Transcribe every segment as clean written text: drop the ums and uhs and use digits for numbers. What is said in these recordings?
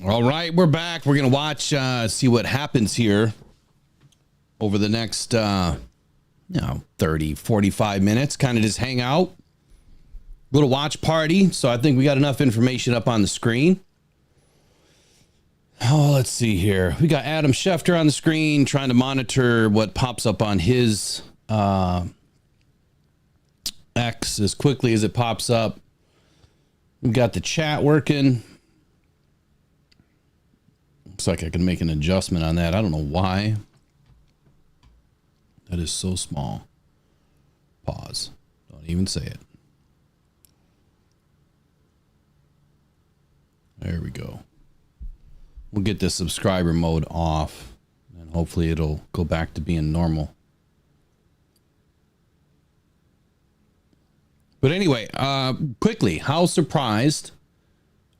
All right, we're back. We're going to watch, see what happens here over the next, 30, 45 minutes. Kind of just hang out. Little watch party. So I think we got enough information up on the screen. Oh, let's see here. We got Adam Schefter on the screen trying to monitor what pops up on his X as quickly as it pops up. We've got the chat working. Looks like I can make an adjustment on that. I don't know why. That is so small. Pause. Don't even say it. There we go. We'll get this subscriber mode off and hopefully it'll go back to being normal. But anyway, quickly, how surprised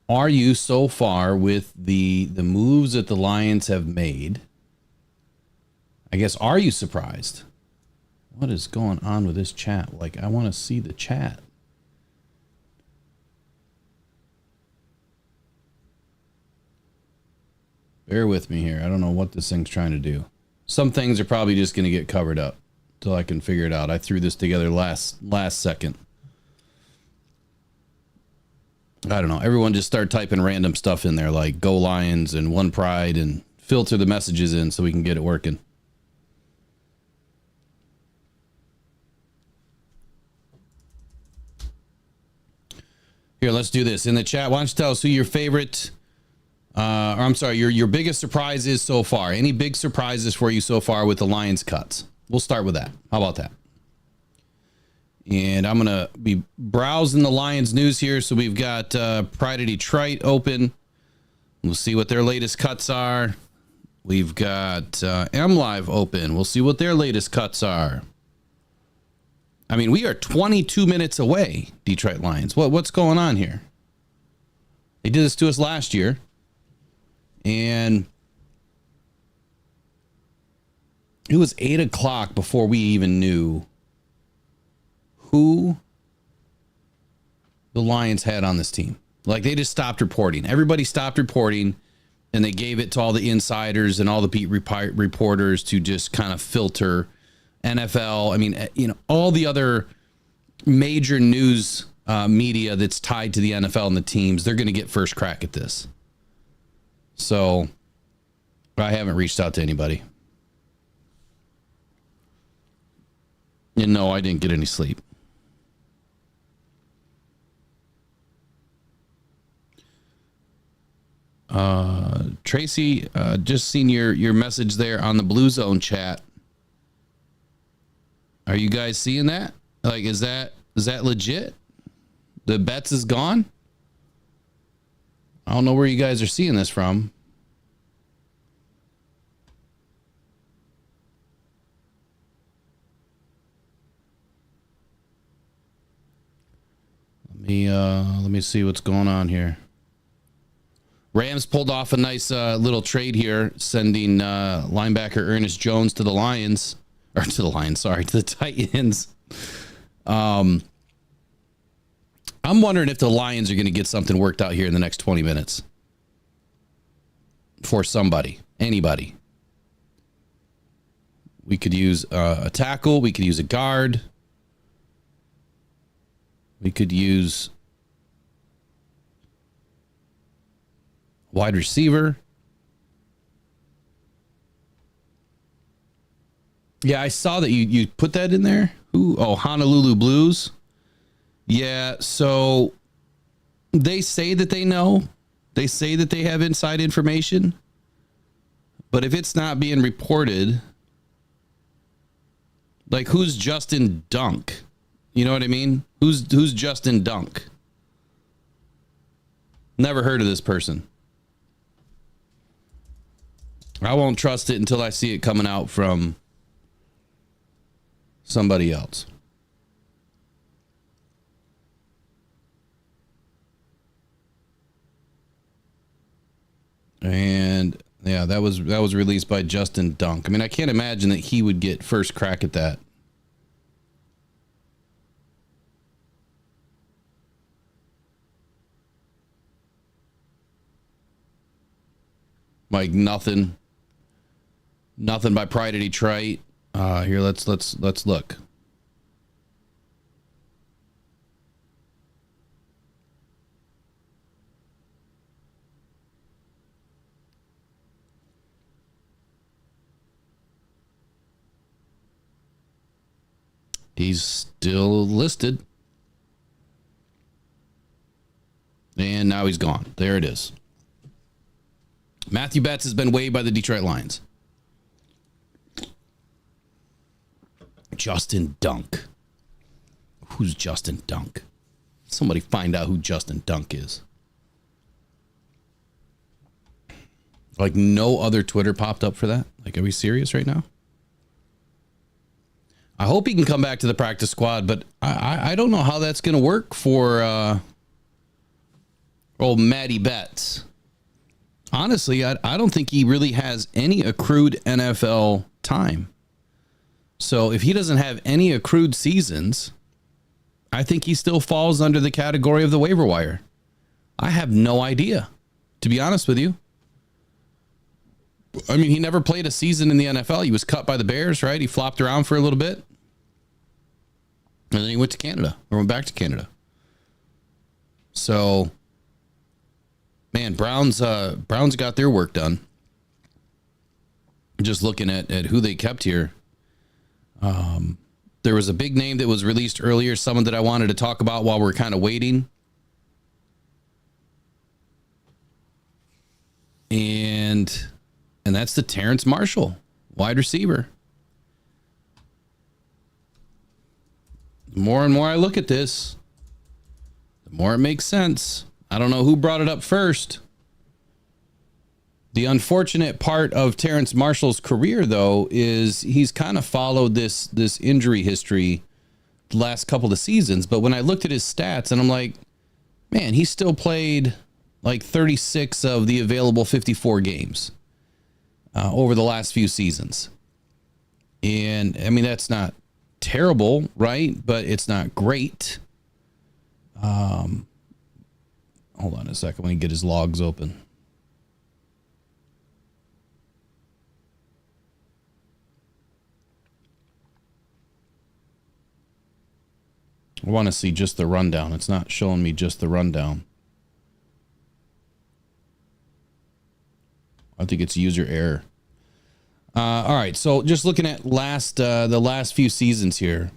are you so far with the moves that the Lions have made? I guess, are you surprised? What is going on with this chat? Like, I want to see the chat. Bear with me here. I don't know what this thing's trying to do. Some things are probably just going to get covered up until I can figure it out. I threw this together last second. I don't know. Everyone just start typing random stuff in there like Go Lions and One Pride and filter the messages in so we can get it working. Here, let's do this. In the chat, why don't you tell us who your favorite, your biggest surprise is so far. Any big surprises for you so far with the Lions cuts? We'll start with that. How about that? And I'm going to be browsing the Lions news here. So we've got Pride of Detroit open. We'll see what their latest cuts are. We've got MLive open. We'll see what their latest cuts are. I mean, we are 22 minutes away, Detroit Lions. What's going on here? They did this to us last year. And it was 8 o'clock before we even knew who the Lions had on this team. Like, they just stopped reporting. Everybody stopped reporting, and they gave it to all the insiders and all the beat reporters to just kind of filter NFL. I mean, you know, all the other major news media that's tied to the NFL and the teams, they're going to get first crack at this. So I haven't reached out to anybody. And no, I didn't get any sleep. Tracy, just seen your message there on the Blue Zone chat. Are you guys seeing that? Like, is that legit? The bets is gone? I don't know where you guys are seeing this from. Let me see what's going on here. Rams pulled off a nice little trade here, sending linebacker Ernest Jones to the Lions. Or to the Lions, sorry, to the Titans. I'm wondering if the Lions are going to get something worked out here in the next 20 minutes. For somebody, anybody. We could use a tackle. We could use a guard. We could use wide receiver. Yeah, I saw that you put that in there. Ooh, oh, Honolulu Blues. Yeah, so they say that they know. They say that they have inside information. But if it's not being reported, like, who's Justin Dunk? You know what I mean? Who's Justin Dunk? Never heard of this person. I won't trust it until I see it coming out from somebody else. And yeah, that was released by Justin Dunk. I mean, I can't imagine that he would get first crack at that. Like nothing by Pride of Detroit. Here, let's look. He's still listed. And now he's gone. There it is. Matthew Betts has been waived by the Detroit Lions. Justin Dunk. Who's Justin Dunk? Somebody find out who Justin Dunk is. Like no other Twitter popped up for that? Like, are we serious right now? I hope he can come back to the practice squad, but I don't know how that's going to work for old Matty Betts. Honestly, I don't think he really has any accrued NFL time. So if he doesn't have any accrued seasons, I think he still falls under the category of the waiver wire. I have no idea, to be honest with you. I mean, he never played a season in the NFL. He was cut by the Bears, right? He flopped around for a little bit. And then he went to Canada, or went back to Canada. So, man, Browns got their work done. Just looking at who they kept here. There was a big name that was released earlier, someone that I wanted to talk about while we're kind of waiting. And that's the Terrence Marshall, wide receiver. The more and more I look at this, the more it makes sense. I don't know who brought it up first. The unfortunate part of Terrence Marshall's career, though, is he's kind of followed this injury history the last couple of seasons. But when I looked at his stats, and I'm like, man, he still played like 36 of the available 54 games over the last few seasons. And, I mean, that's not terrible, right? But it's not great. Hold on a second. Let me get his logs open. I want to see just the rundown. It's not showing me just the rundown. I think it's user error. All right, so just looking at the last few seasons here.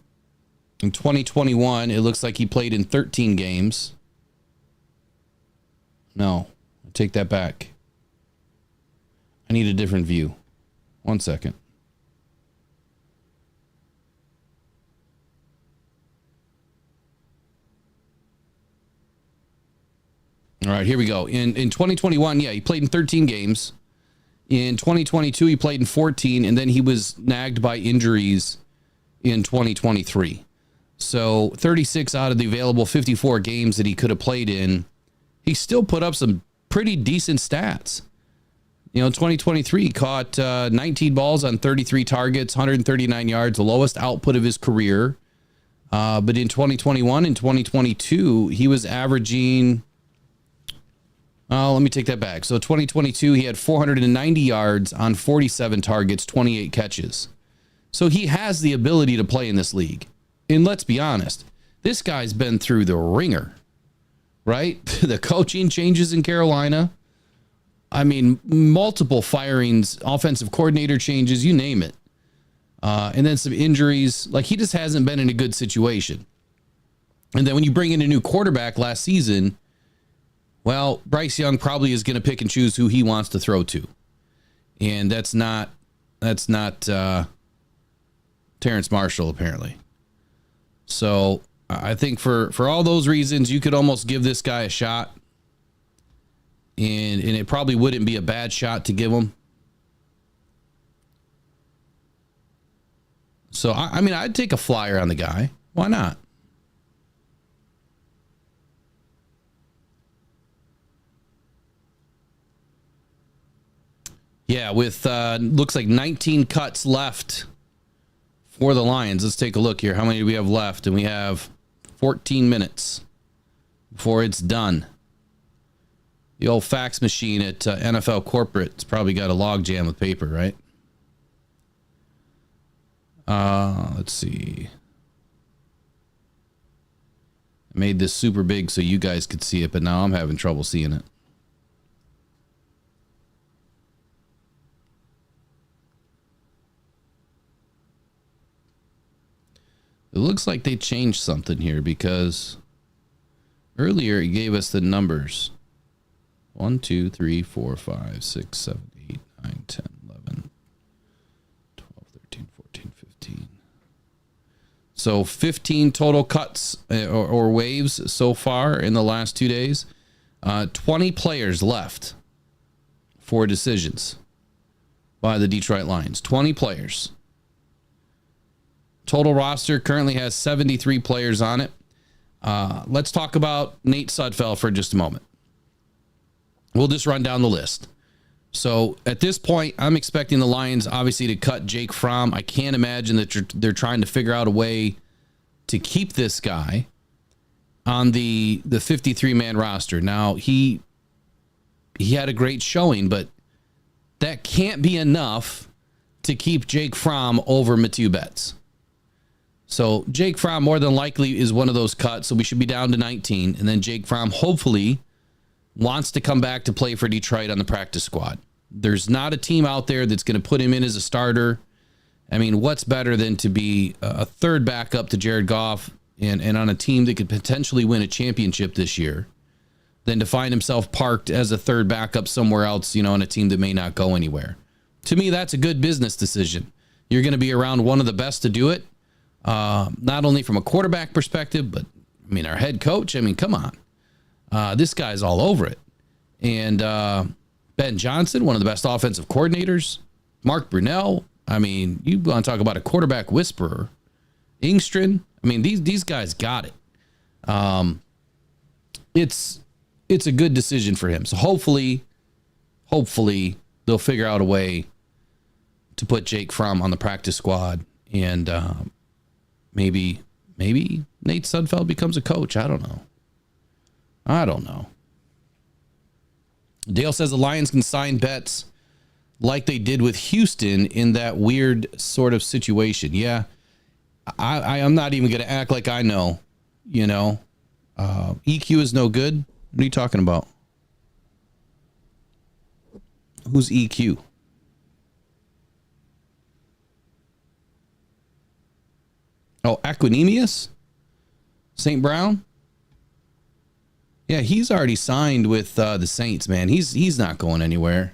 In 2021, it looks like he played in 13 games. No, I take that back. I need a different view. 1 second. All right, here we go. In 2021, yeah, he played in 13 games. In 2022, he played in 14, and then he was nagged by injuries in 2023. So 36 out of the available 54 games that he could have played in, he still put up some pretty decent stats. You know, 2023, he caught 19 balls on 33 targets, 139 yards, the lowest output of his career. But in 2021 and 2022, he was averaging... let me take that back. So 2022, he had 490 yards on 47 targets, 28 catches. So he has the ability to play in this league. And let's be honest, this guy's been through the ringer, right? The coaching changes in Carolina. I mean, multiple firings, offensive coordinator changes, you name it. And then some injuries. Like, he just hasn't been in a good situation. And then when you bring in a new quarterback last season, well, Bryce Young probably is going to pick and choose who he wants to throw to. And that's not Terrence Marshall, apparently. So I think for all those reasons, you could almost give this guy a shot. And it probably wouldn't be a bad shot to give him. So, I mean, I'd take a flyer on the guy. Why not? Yeah, with looks like 19 cuts left for the Lions. Let's take a look here. How many do we have left? And we have 14 minutes before it's done. The old fax machine at NFL corporate, it's probably got a log jam of paper, right? Let's see. I made this super big so you guys could see it, but now I'm having trouble seeing it. It looks like they changed something here because earlier it gave us the numbers. 1, 2, 3, 4, 5, 6, 7, 8, 9, 10, 11, 12, 13, 14, 15. So 15 total cuts or waves so far in the last 2 days. 20 players left for decisions by the Detroit Lions. 20 players. Total roster currently has 73 players on it. Let's talk about Nate Sudfeld for just a moment. We'll just run down the list. So at this point, I'm expecting the Lions obviously to cut Jake Fromm. I can't imagine that they're trying to figure out a way to keep this guy on the 53-man roster. Now, he had a great showing, but that can't be enough to keep Jake Fromm over Mathieu Betts. So Jake Fromm more than likely is one of those cuts, so we should be down to 19. And then Jake Fromm hopefully wants to come back to play for Detroit on the practice squad. There's not a team out there that's going to put him in as a starter. I mean, what's better than to be a third backup to Jared Goff and on a team that could potentially win a championship this year than to find himself parked as a third backup somewhere else, on a team that may not go anywhere. To me, that's a good business decision. You're going to be around one of the best to do it. Not only from a quarterback perspective, but our head coach, come on. This guy's all over it. And Ben Johnson, one of the best offensive coordinators. Mark Brunell. You want to talk about a quarterback whisperer. Ingstrin. These guys got it. It's a good decision for him. So hopefully they'll figure out a way to put Jake Fromm on the practice squad and, Maybe Nate Sudfeld becomes a coach. I don't know. Dale says the Lions can sign Betts like they did with Houston in that weird sort of situation. Yeah, I'm not even going to act like I know. EQ is no good. What are you talking about? Who's EQ? Oh, Equinemius? St. Brown? Yeah, he's already signed with the Saints, man. He's not going anywhere.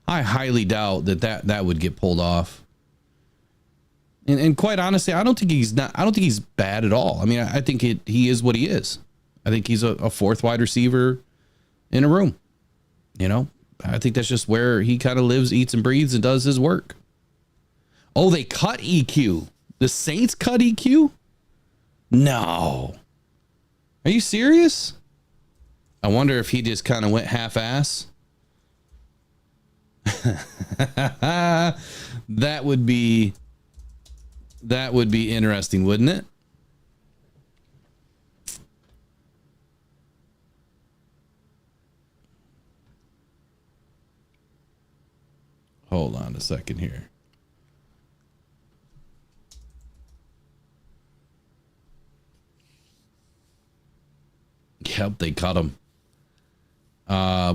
I highly doubt that would get pulled off. And quite honestly, I don't think he's bad at all. I think he is what he is. I think he's a fourth wide receiver in a room. I think that's just where he kind of lives, eats, and breathes and does his work. Oh, they cut EQ. The Saints cut EQ? No. Are you serious? I wonder if he just kind of went half-ass. That would be interesting, wouldn't it? Hold on a second here. Yep, they cut him.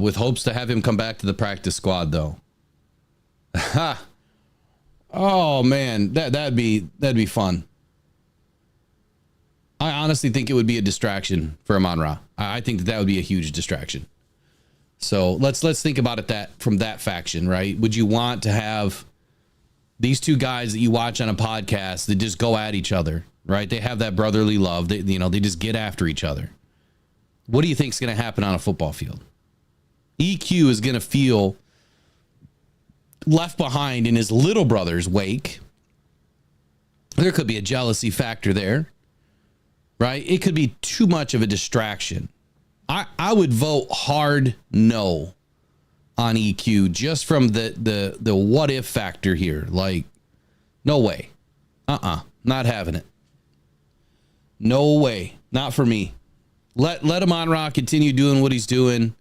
With hopes to have him come back to the practice squad, though. Ha! Oh man, that'd be fun. I honestly think it would be a distraction for Amon-Ra. I think that would be a huge distraction. So let's think about it from that faction, right? Would you want to have these two guys that you watch on a podcast that just go at each other, right? They have that brotherly love. They just get after each other. What do you think is going to happen on a football field? EQ is going to feel left behind in his little brother's wake. There could be a jealousy factor there, right? It could be too much of a distraction. I would vote hard no on EQ just from the what if factor here. Like, no way. Not having it. No way. Not for me. Let Amon-Ra continue doing what he's doing.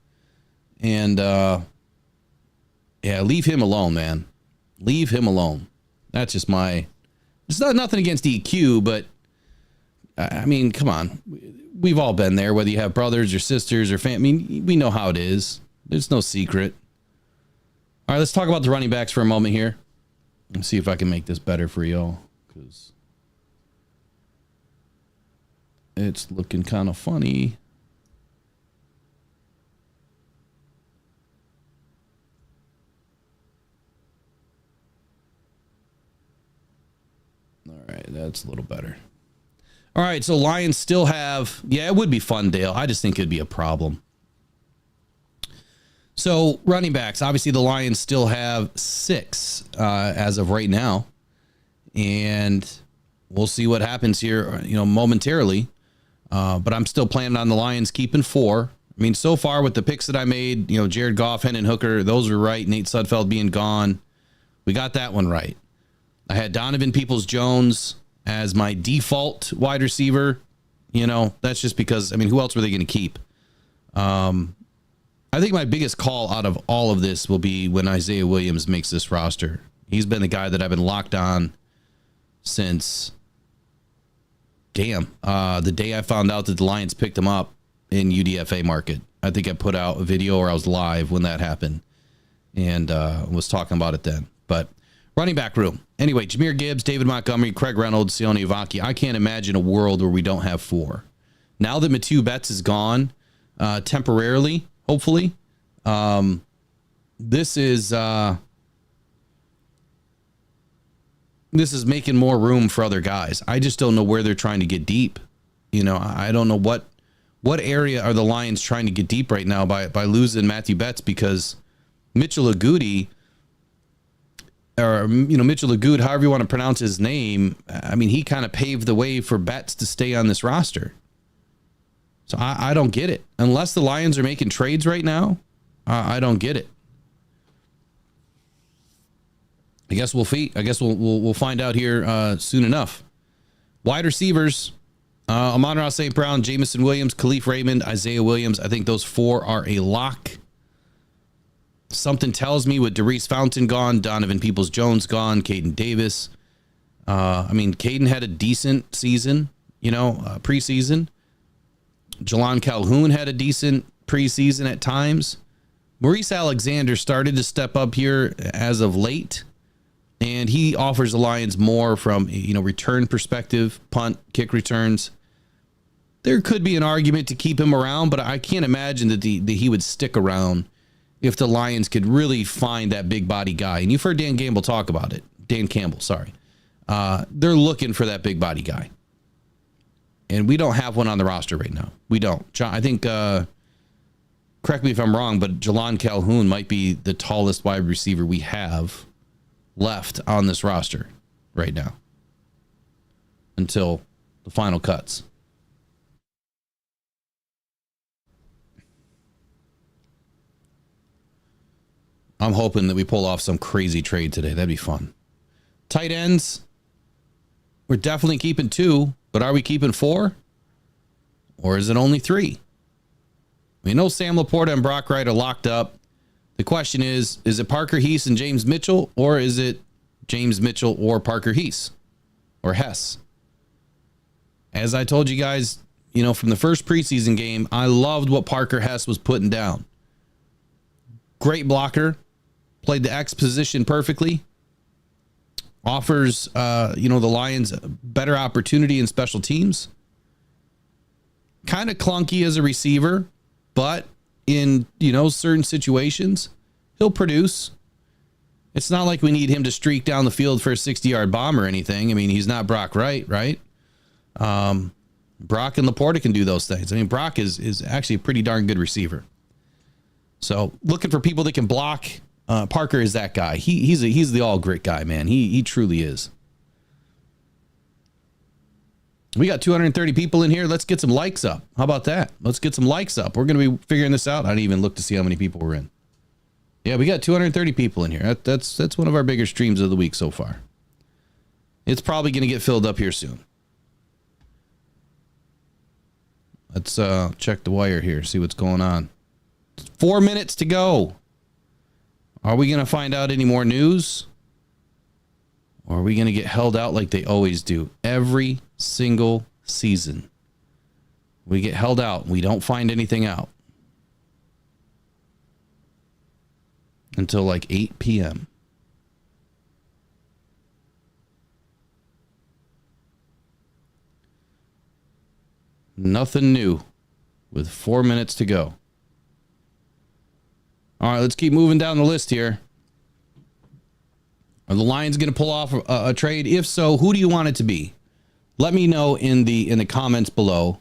And yeah, leave him alone, man. Leave him alone. That's just my. It's not nothing against EQ, but I mean, come on. We've all been there, whether you have brothers or sisters or family. I mean, we know how it is. There's no secret. All right, let's talk about the running backs for a moment here. Let's see if I can make this better for y'all, because it's looking kind of funny. All right, that's a little better. All right, so Lions still have, yeah, it would be fun, Dale. I just think it'd be a problem. So running backs, obviously the Lions still have 6 as of right now. And we'll see what happens here, momentarily. But I'm still planning on the Lions keeping 4. I mean, so far with the picks that I made, Jared Goff, Hendon Hooker, those were right. Nate Sudfeld being gone. We got that one right. I had Donovan Peoples-Jones as my default wide receiver. That's just because, who else were they going to keep? I think my biggest call out of all of this will be when Isaiah Williams makes this roster. He's been the guy that I've been locked on since, the day I found out that the Lions picked him up in UDFA market. I think I put out a video or I was live when that happened and was talking about it then. But running back room. Anyway, Jahmyr Gibbs, David Montgomery, Craig Reynolds, Sione Ivaki. I can't imagine a world where we don't have 4. Now that Matthew Betts is gone temporarily, hopefully, this is making more room for other guys. I just don't know where they're trying to get deep. I don't know what area are the Lions trying to get deep right now by losing Matthew Betts, because Mitchell Agude, however you want to pronounce his name, he kind of paved the way for Betts to stay on this roster. So I don't get it. Unless the Lions are making trades right now, I don't get it. I guess we'll find out here soon enough. Wide receivers, Amon-Ra St. Brown, Jamison Williams, Khalif Raymond, Isaiah Williams. I think those 4 are a lock. Something tells me with Darius Fountain gone, Donovan Peoples-Jones gone, Caden Davis. Caden had a decent season, preseason. Jalon Calhoun had a decent preseason at times. Maurice Alexander started to step up here as of late, and he offers the Lions more from, return perspective, punt, kick returns. There could be an argument to keep him around, but I can't imagine that he would stick around if the Lions could really find that big body guy. And you've heard Dan Campbell talk about it. Dan Campbell, sorry. They're looking for that big body guy. And we don't have one on the roster right now. We don't. I think, correct me if I'm wrong, but Jalon Calhoun might be the tallest wide receiver we have left on this roster right now until the final cuts. I'm hoping that we pull off some crazy trade today. That'd be fun. Tight ends, we're definitely keeping 2. But are we keeping 4? Or is it only 3? We know Sam Laporta and Brock Wright are locked up. The question is it Parker Heese and James Mitchell, or is it James Mitchell or Parker Heese or Hess? As I told you guys, from the first preseason game, I loved what Parker Hess was putting down. Great blocker, played the X position perfectly. Offers, the Lions a better opportunity in special teams. Kind of clunky as a receiver, but in, certain situations, he'll produce. It's not like we need him to streak down the field for a 60-yard bomb or anything. He's not Brock Wright, right? Brock and Laporta can do those things. Brock is actually a pretty darn good receiver. So looking for people that can block. Parker is that guy. He's the all grit guy, man. He truly is. We got 230 people in here. Let's get some likes up. How about that? Let's get some likes up. We're going to be figuring this out. I didn't even look to see how many people were in. Yeah, we got 230 people in here. That's one of our bigger streams of the week so far. It's probably going to get filled up here soon. Let's check the wire here, see what's going on. 4 minutes to go. Are we going to find out any more news? Or are we going to get held out like they always do? Every single season. We get held out. We don't find anything out. Until like 8 p.m. Nothing new with 4 minutes to go. All right, let's keep moving down the list here. Are the Lions going to pull off a trade? If so, who do you want it to be? Let me know in the comments below.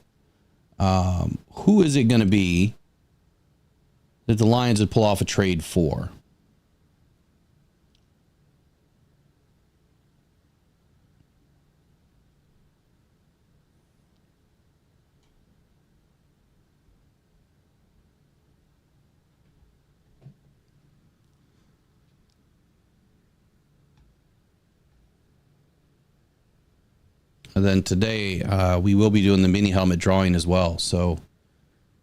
Who is it going to be that the Lions would pull off a trade for? And then today, we will be doing the mini helmet drawing as well. So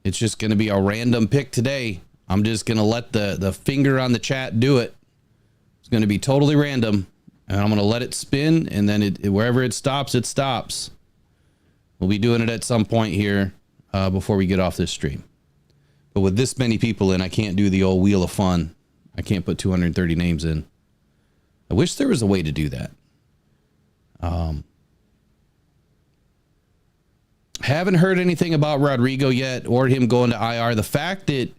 it's just going to be a random pick today. I'm just going to let the finger on the chat do it. It's going to be totally random. And I'm going to let it spin. And then wherever it stops, it stops. We'll be doing it at some point here before we get off this stream. But with this many people in, I can't do the old wheel of fun. I can't put 230 names in. I wish there was a way to do that. Haven't heard anything about Rodrigo yet or him going to IR. The fact that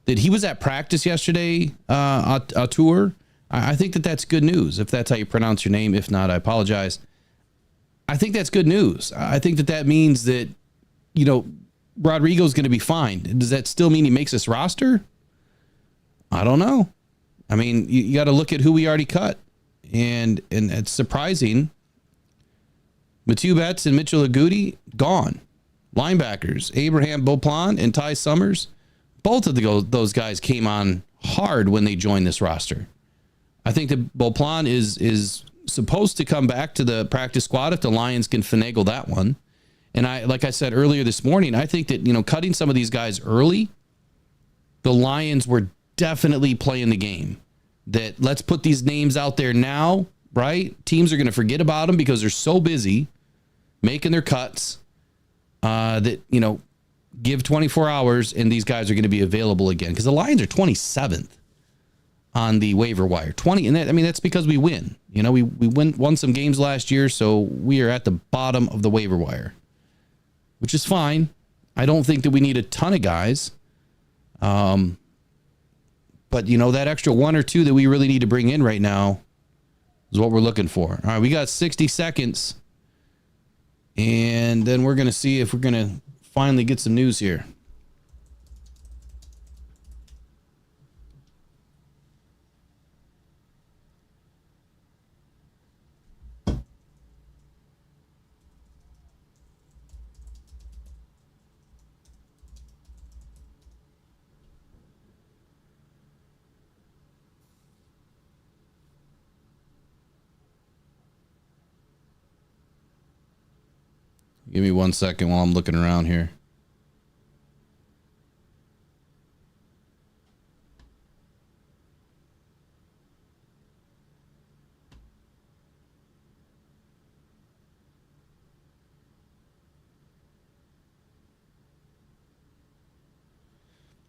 he was at practice yesterday, a tour, I think that's good news. If that's how you pronounce your name. If not, I apologize. I think that's good news. I think that means that, Rodrigo's going to be fine. Does that still mean he makes this roster? I don't know. I mean, you got to look at who we already cut. And it's surprising. Matthew Betts and Mitchell Agudi, gone. Linebackers, Abraham Beauplan and Ty Summers, both of those guys came on hard when they joined this roster. I think that Beauplan is supposed to come back to the practice squad if the Lions can finagle that one. And like I said earlier this morning, I think that, cutting some of these guys early, the Lions were definitely playing the game. That let's put these names out there now, right? Teams are going to forget about them because they're so busy making their cuts that, give 24 hours and these guys are going to be available again. Because the Lions are 27th on the waiver wire. 20, and that's because we win. We won some games last year, so we are at the bottom of the waiver wire, which is fine. I don't think that we need a ton of guys. But, that extra one or two that we really need to bring in right now is what we're looking for. All right, we got 60 seconds. And then we're going to see if we're going to finally get some news here. Give me 1 second while I'm looking around here.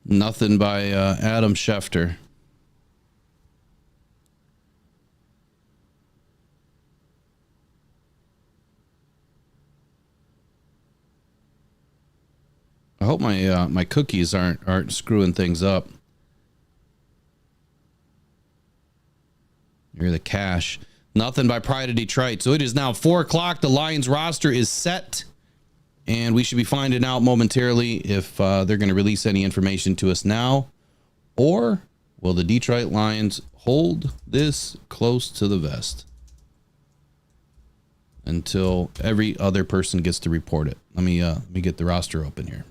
Nothing by Adam Schefter. I hope my cookies aren't screwing things up. You're the cash. Nothing by Pride of Detroit. So it is now 4 o'clock. The Lions roster is set. And we should be finding out momentarily if they're going to release any information to us now. Or will the Detroit Lions hold this close to the vest until every other person gets to report it? Let me get the roster open here.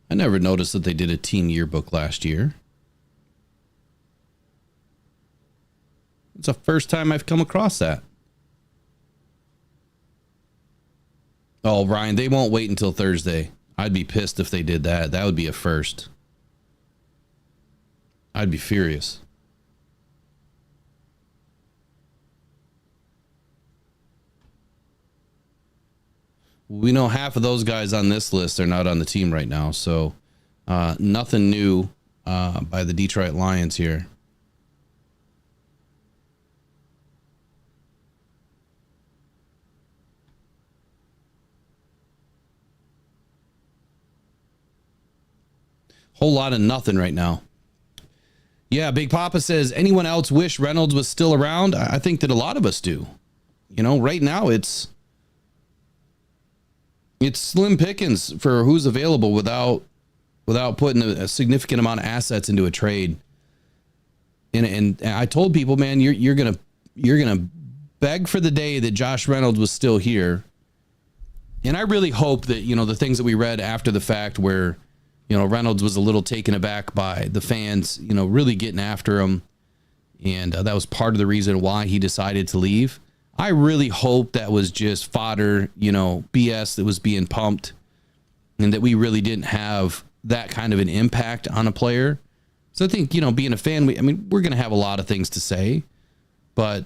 I never noticed that they did a teen yearbook last year. It's the first time I've come across that. Oh, Ryan, they won't wait until Thursday. I'd be pissed if they did that. That would be a first. I'd be furious. We know half of those guys on this list are not on the team right now, so nothing new by the Detroit Lions here. Whole lot of nothing right now. Yeah, Big Papa says, anyone else wish Reynolds was still around? I think that a lot of us do. You know, right now it's slim pickings for who's available without putting a significant amount of assets into a trade. And I told people, man, you're gonna beg for the day that Josh Reynolds was still here. And I really hope that, you know, the things that we read after the fact where, you know, Reynolds was a little taken aback by the fans, you know, really getting after him. And that was part of the reason why he decided to leave. I really hope that was just fodder, you know, BS that was being pumped, and that we really didn't have that kind of an impact on a player. So I think, you know, being a fan, we're going to have a lot of things to say, but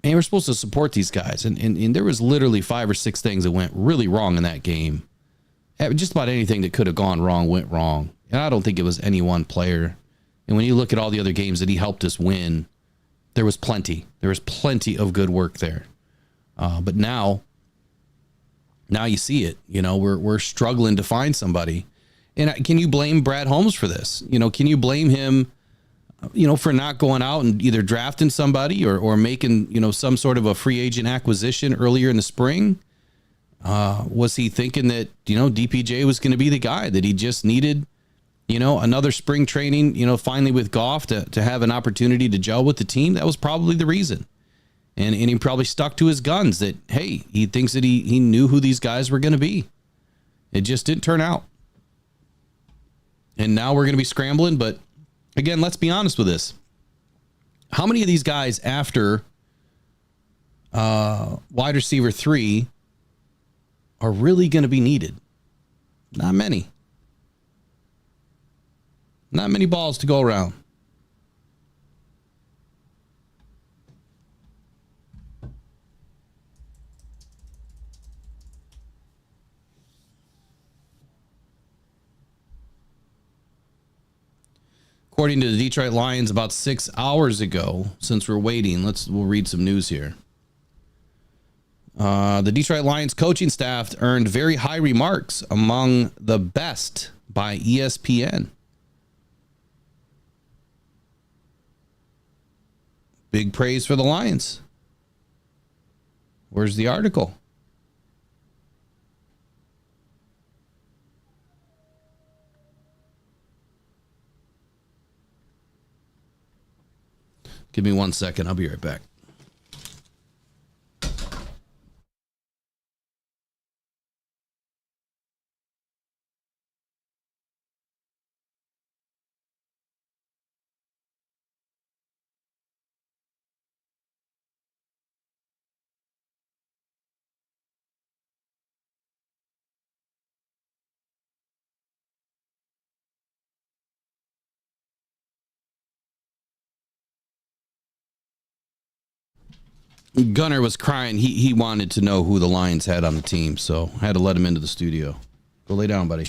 man, we're supposed to support these guys. And there was literally 5 or 6 things that went really wrong in that game. Just about anything that could have gone wrong went wrong. And I don't think it was any one player. And when you look at all the other games that he helped us win, there was plenty. There was plenty of good work there. But now you see it. You know, we're struggling to find somebody. And can you blame Brad Holmes for this? You know, can you blame him, you know, for not going out and either drafting somebody or making, you know, some sort of a free agent acquisition earlier in the spring? Was he thinking that, you know, DPJ was going to be the guy, that he just needed, you know, another spring training, you know, finally with Goff to have an opportunity to gel with the team? That was probably the reason. And he probably stuck to his guns that, hey, he thinks that he knew who these guys were going to be. It just didn't turn out. And now we're going to be scrambling. But again, let's be honest with this. How many of these guys after wide receiver 3 are really going to be needed? Not many. Not many balls to go around. According to the Detroit Lions, about 6 hours ago, since we're waiting, we'll read some news here. The Detroit Lions coaching staff earned very high remarks, among the best by ESPN. Big praise for the Lions. Where's the article? Give me 1 second. I'll be right back. Gunner was crying. He wanted to know who the Lions had on the team, so I had to let him into the studio. Go lay down, buddy.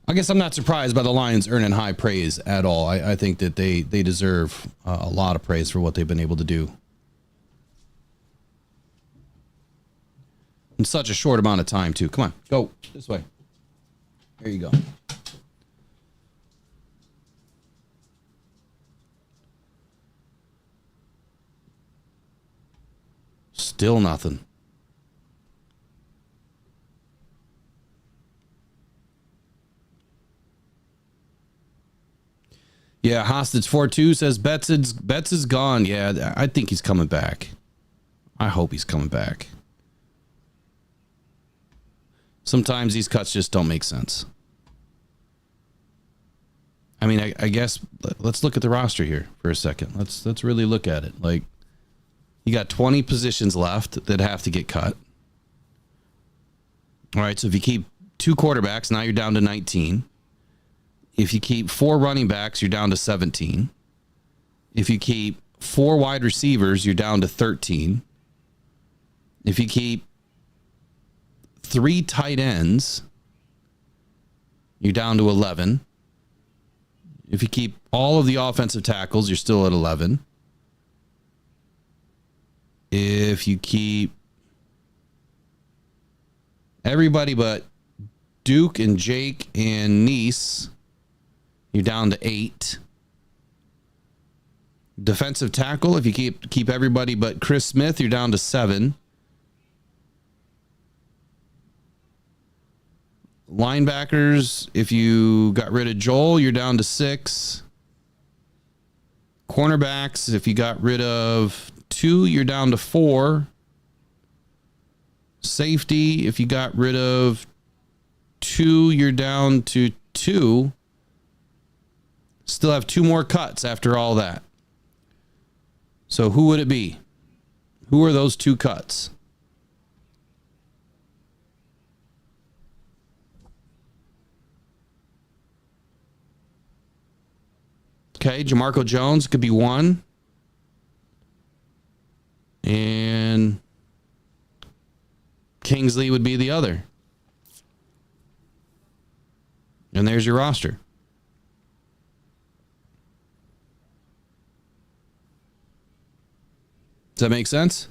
I guess I'm not surprised by the Lions earning high praise at all. I think that they deserve a lot of praise for what they've been able to do in such a short amount of time, too. Come on, go this way. There you go. Still nothing. Yeah, Hostage 42 says Betts is gone. Yeah, I think he's coming back. I hope he's coming back. Sometimes these cuts just don't make sense. I mean, I guess let's look at the roster here for a second. Let's really look at it. Like, you got 20 positions left that have to get cut. All right, so if you keep 2 quarterbacks, now you're down to 19. If you keep 4 running backs, you're down to 17. If you keep 4 wide receivers, you're down to 13. If you keep 3 tight ends, you're down to 11. If you keep all of the offensive tackles, you're still at 11. If you keep everybody but Duke and Jake and Nice, you're down to 8. Defensive tackle, if you keep everybody but Chris Smith, you're down to 7. Linebackers, if you got rid of Joel, you're down to 6. Cornerbacks, if you got rid of 2, you're down to 4. Safety, if you got rid of 2, you're down to 2. Still have 2 more cuts after all that. So who would it be? Who are those 2 cuts? Okay, Jamarco Jones could be 1. And Kingsley would be the other. And there's your roster. Does that make sense?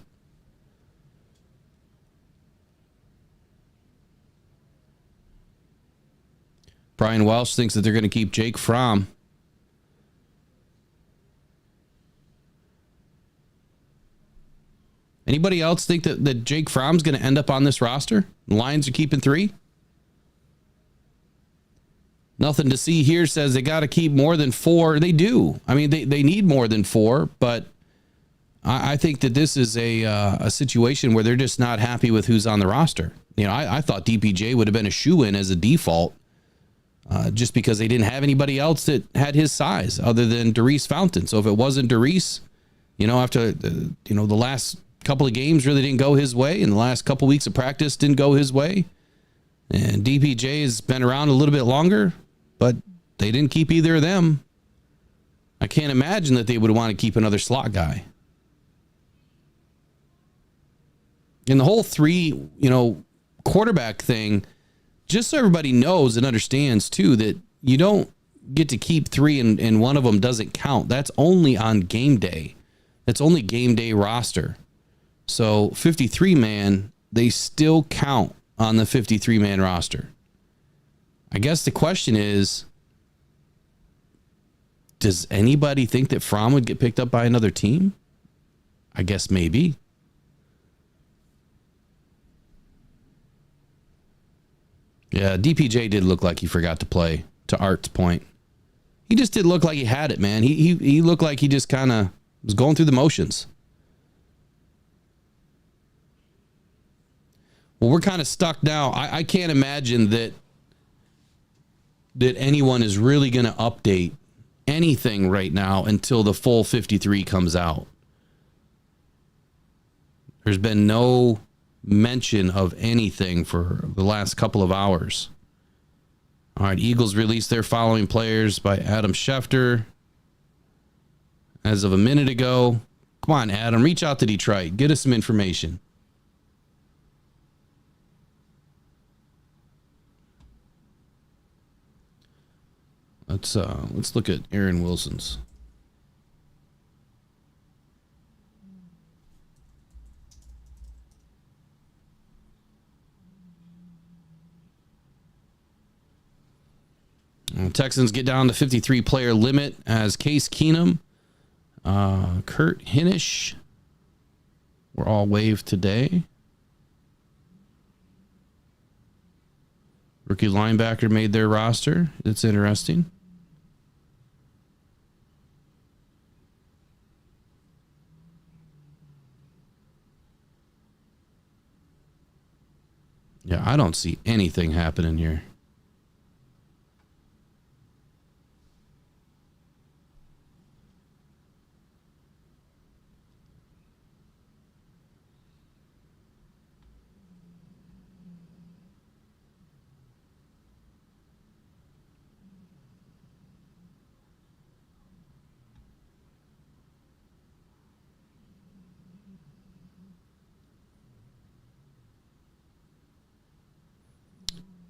Brian Welsh thinks that they're going to keep Jake Fromm. Anybody else think that Jake Fromm's going to end up on this roster? The Lions are keeping 3. Nothing to see here says they got to keep more than 4. They do. I mean, they need more than 4, but I think that this is a situation where they're just not happy with who's on the roster. You know, I thought DPJ would have been a shoo-in as a default just because they didn't have anybody else that had his size other than Darius Fountain. So if it wasn't Darius, after, the last couple of games really didn't go his way, and the last couple of weeks of practice didn't go his way, and DPJ has been around a little bit longer, but they didn't keep either of them. I can't imagine that they would want to keep another slot guy. And the whole 3, quarterback thing, just so everybody knows and understands too, that you don't get to keep 3 and one of them doesn't count. That's only on game day. That's only game day roster. So 53-man, they still count on the 53-man roster. I guess the question is, does anybody think that Fromm would get picked up by another team? I guess maybe. Yeah, DPJ did look like he forgot to play, to Art's point. He just did look like he had it, man. He looked like he just kind of was going through the motions. Well, we're kind of stuck now. I can't imagine that anyone is really going to update anything right now until the full 53 comes out. There's been no mention of anything for the last couple of hours. All right, Eagles released their following players by Adam Schefter as of a minute ago. Come on, Adam, reach out to Detroit. Get us some information. Let's look at Aaron Wilson's. Texans get down to 53 player limit as Case Keenum, Kurt Hinish were all waived today. Rookie linebacker made their roster. That's interesting. Yeah, I don't see anything happening here.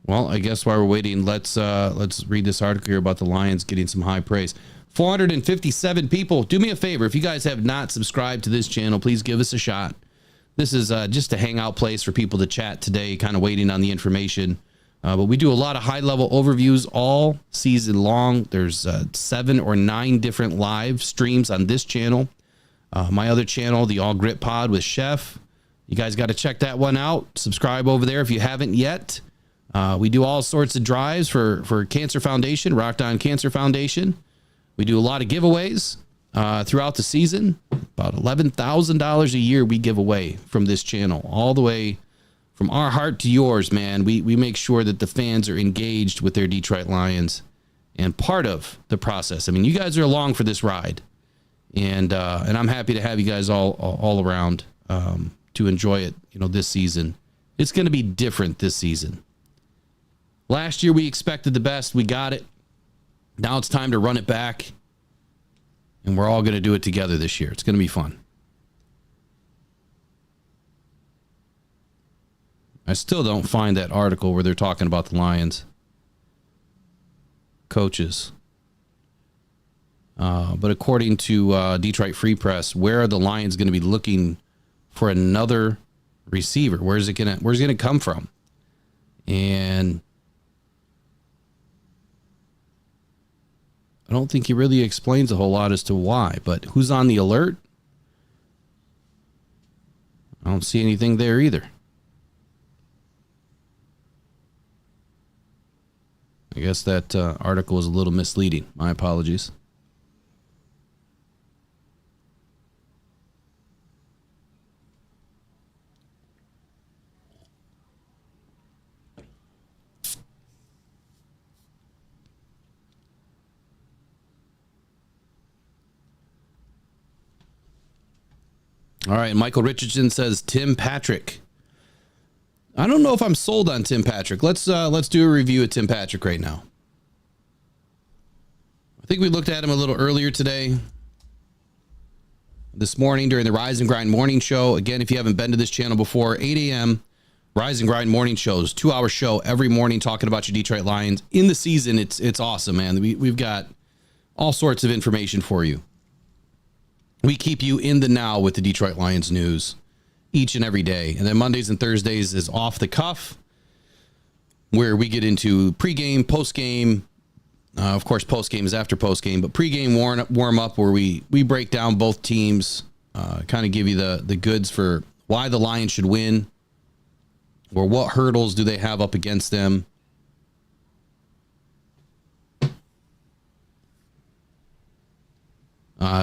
Well, I guess while we're waiting, let's read this article here about the Lions getting some high praise. 457 people. Do me a favor. If you guys have not subscribed to this channel, please give us a shot. This is just a hangout place for people to chat today, kind of waiting on the information. But we do a lot of high-level overviews all season long. There's 7 or 9 different live streams on this channel. My other channel, the All Grit Pod with Chef. You guys got to check that one out. Subscribe over there if you haven't yet. We do all sorts of drives for Cancer Foundation, Rocked On Cancer Foundation. We do a lot of giveaways throughout the season. About $11,000 a year we give away from this channel, all the way from our heart to yours, man. We make sure that the fans are engaged with their Detroit Lions and part of the process. I mean, you guys are along for this ride, and I'm happy to have you guys all around to enjoy it. This season, it's going to be different this season. Last year, we expected the best. We got it. Now it's time to run it back. And we're all going to do it together this year. It's going to be fun. I still don't find that article where they're talking about the Lions coaches. But according to Detroit Free Press, where are the Lions going to be looking for another receiver? Where's it going to come from? And I don't think he really explains a whole lot as to why, but who's on the alert? I don't see anything there either. I guess that article was a little misleading. My apologies. All right, Michael Richardson says Tim Patrick. I don't know if I'm sold on Tim Patrick. Let's do a review of Tim Patrick right now. I think we looked at him a little earlier today. This morning during the Rise and Grind morning show. Again, if you haven't been to this channel before, 8 a.m. Rise and Grind morning shows, 2-hour show every morning talking about your Detroit Lions. In the season, it's awesome, man. We've got all sorts of information for you. We keep you in the now with the Detroit Lions news each and every day. And then Mondays and Thursdays is Off the Cuff, where we get into pregame, postgame. Of course, postgame is after postgame, but pregame warm up where we break down both teams, kind of give you the goods for why the Lions should win or what hurdles do they have up against them.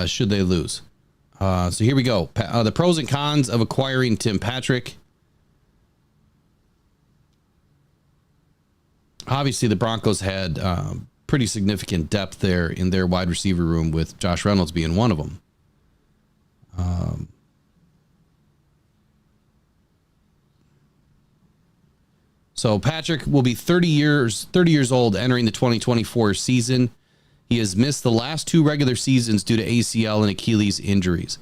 Should they lose? So here we go. The pros and cons of acquiring Tim Patrick. Obviously, the Broncos had pretty significant depth there in their wide receiver room, with Josh Reynolds being one of them. So Patrick will be 30 years old entering the 2024 season. He has missed the last 2 regular seasons due to ACL and Achilles injuries.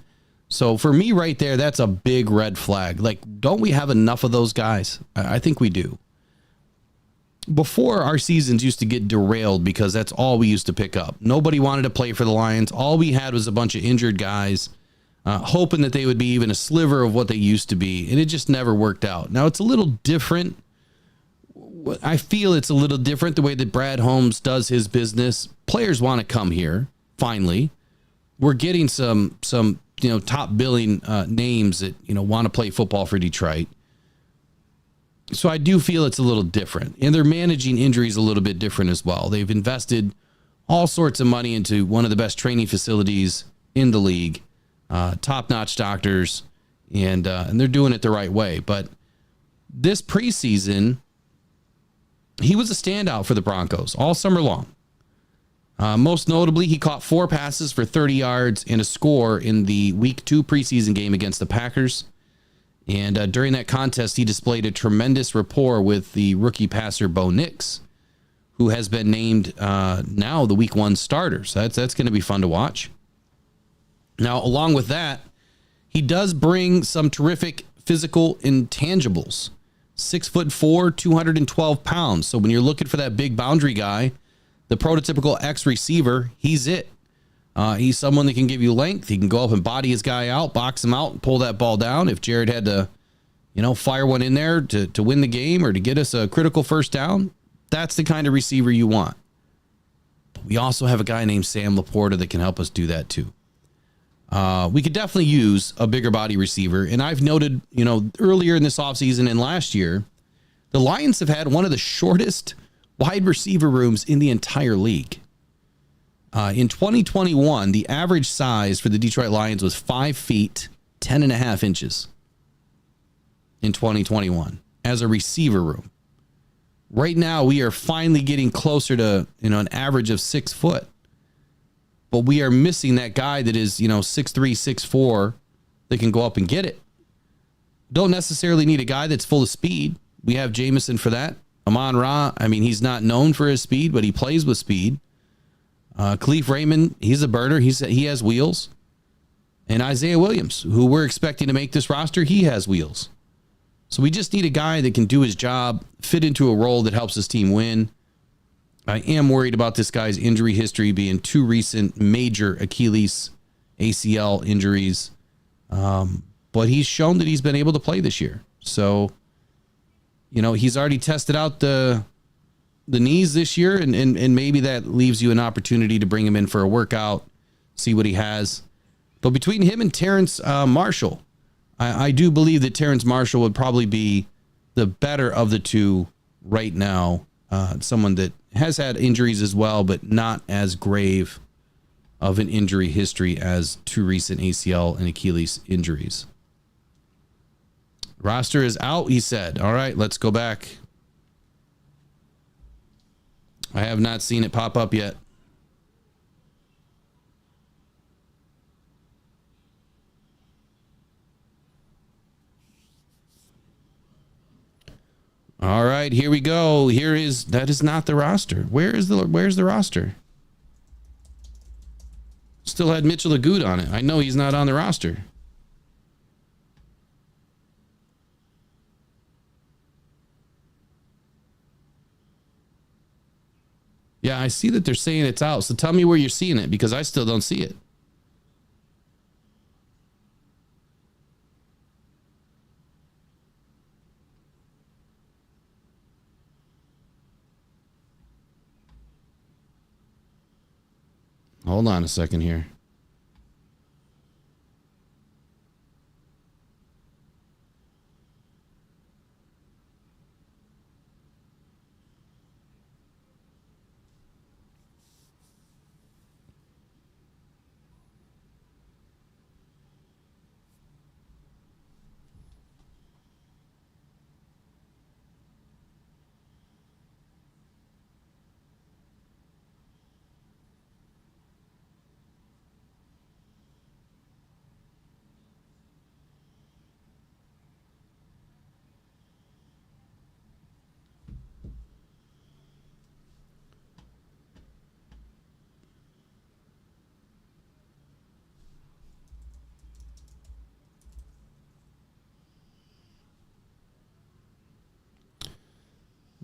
So for me right there, that's a big red flag. Like, don't we have enough of those guys? I think we do. Before, our seasons used to get derailed because that's all we used to pick up. Nobody wanted to play for the Lions. All we had was a bunch of injured guys, hoping that they would be even a sliver of what they used to be. And it just never worked out. Now it's a little different. I feel it's a little different the way that Brad Holmes does his business. Players want to come here. Finally, we're getting some top billing names that want to play football for Detroit. So I do feel it's a little different, and they're managing injuries a little bit different as well. They've invested all sorts of money into one of the best training facilities in the league, top-notch doctors, and they're doing it the right way. But this preseason, he was a standout for the Broncos all summer long. Most notably, he caught 4 passes for 30 yards and a score in the Week 2 preseason game against the Packers. And during that contest, he displayed a tremendous rapport with the rookie passer Bo Nix, who has been named now the Week 1 starter. So that's going to be fun to watch. Now, along with that, he does bring some terrific physical intangibles. 6'4", 212 pounds. So when you're looking for that big boundary guy, the prototypical X receiver, he's it. He's someone that can give you length. He can go up and body his guy out, box him out, and pull that ball down. If Jared had to, fire one in there to win the game or to get us a critical first down, that's the kind of receiver you want. But we also have a guy named Sam Laporta that can help us do that too. We could definitely use a bigger body receiver. And I've noted, earlier in this offseason and last year, the Lions have had one of the shortest wide receiver rooms in the entire league. In 2021, the average size for the Detroit Lions was 5 feet, 10 and a half inches in 2021 as a receiver room. Right now, we are finally getting closer to, an average of 6 foot. But we are missing that guy that is, 6'3", 6'4", that can go up and get it. Don't necessarily need a guy that's full of speed. We have Jamison for that. Amon-Ra, he's not known for his speed, but he plays with speed. Khalif Raymond, he's a burner. He has wheels. And Isaiah Williams, who we're expecting to make this roster, he has wheels. So we just need a guy that can do his job, fit into a role that helps his team win. I am worried about this guy's injury history being 2 recent major Achilles ACL injuries. But he's shown that he's been able to play this year. So, he's already tested out the knees this year, and maybe that leaves you an opportunity to bring him in for a workout, see what he has. But between him and Terrence Marshall, I do believe that Terrence Marshall would probably be the better of the two right now. Someone that has had injuries as well, but not as grave of an injury history as 2 recent ACL and Achilles injuries. Roster is out, he said. All right, let's go back. I have not seen it pop up yet. All right, here we go. That is not the roster. Where's the roster? Still had Mitchell Agood on it. I know he's not on the roster. Yeah, I see that they're saying it's out. So tell me where you're seeing it, because I still don't see it. Hold on a second here.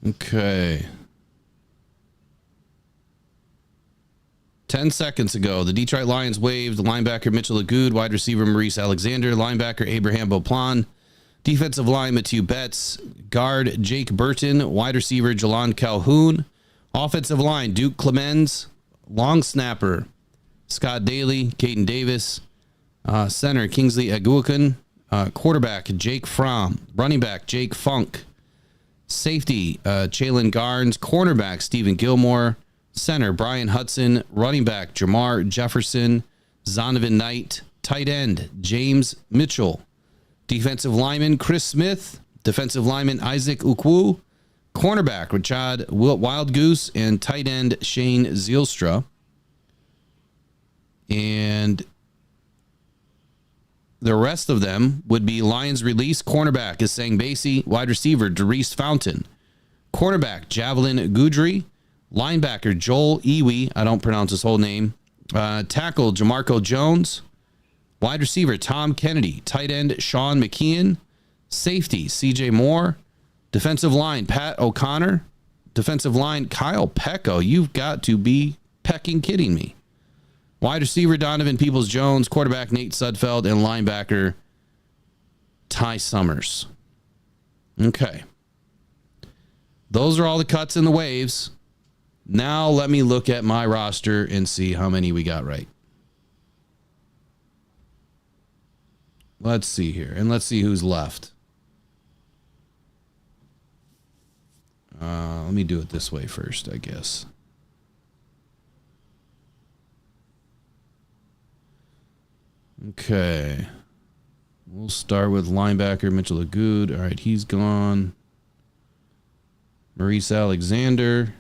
Okay. 10 seconds ago, the Detroit Lions waived linebacker Mitchell Agood, wide receiver Maurice Alexander, linebacker Abraham Beauplan, defensive line Mathieu Betts, guard Jake Burton, wide receiver Jalon Calhoun, offensive line Duke Clemens, long snapper Scott Daly, Caden Davis, center Kingsley Aguakan, quarterback Jake Fromm, running back Jake Funk, safety Jalen Garnes, cornerback Stephen Gilmore, center Brian Hudson, running back Jamar Jefferson, Zonovan Knight, tight end James Mitchell, defensive lineman Chris Smith, Defensive lineman Isaac Ukwu. Cornerback Rashad Wild Goose. And tight end Shane Zielstra. And the rest of them would be Lions release. Cornerback is Sang Basie. Wide receiver Derice Fountain. Cornerback Javelin Goudry. Linebacker Joel Iwi. I don't pronounce his whole name. Tackle Jamarco Jones. Wide receiver Tom Kennedy. Tight end Sean McKeon. Safety CJ Moore. Defensive line Pat O'Connor. Defensive line Kyle Pecco. You've got to be pecking kidding me. Wide receiver Donovan Peoples-Jones, quarterback Nate Sudfeld, and linebacker Ty Summers. Okay. Those are all the cuts and the waves. Now let me look at my roster and see how many we got right. Let's see here, and let's see who's left. Let me do it this way first, I guess. Okay. We'll start with linebacker Mitchell Agood. All right, he's gone. Maurice Alexander.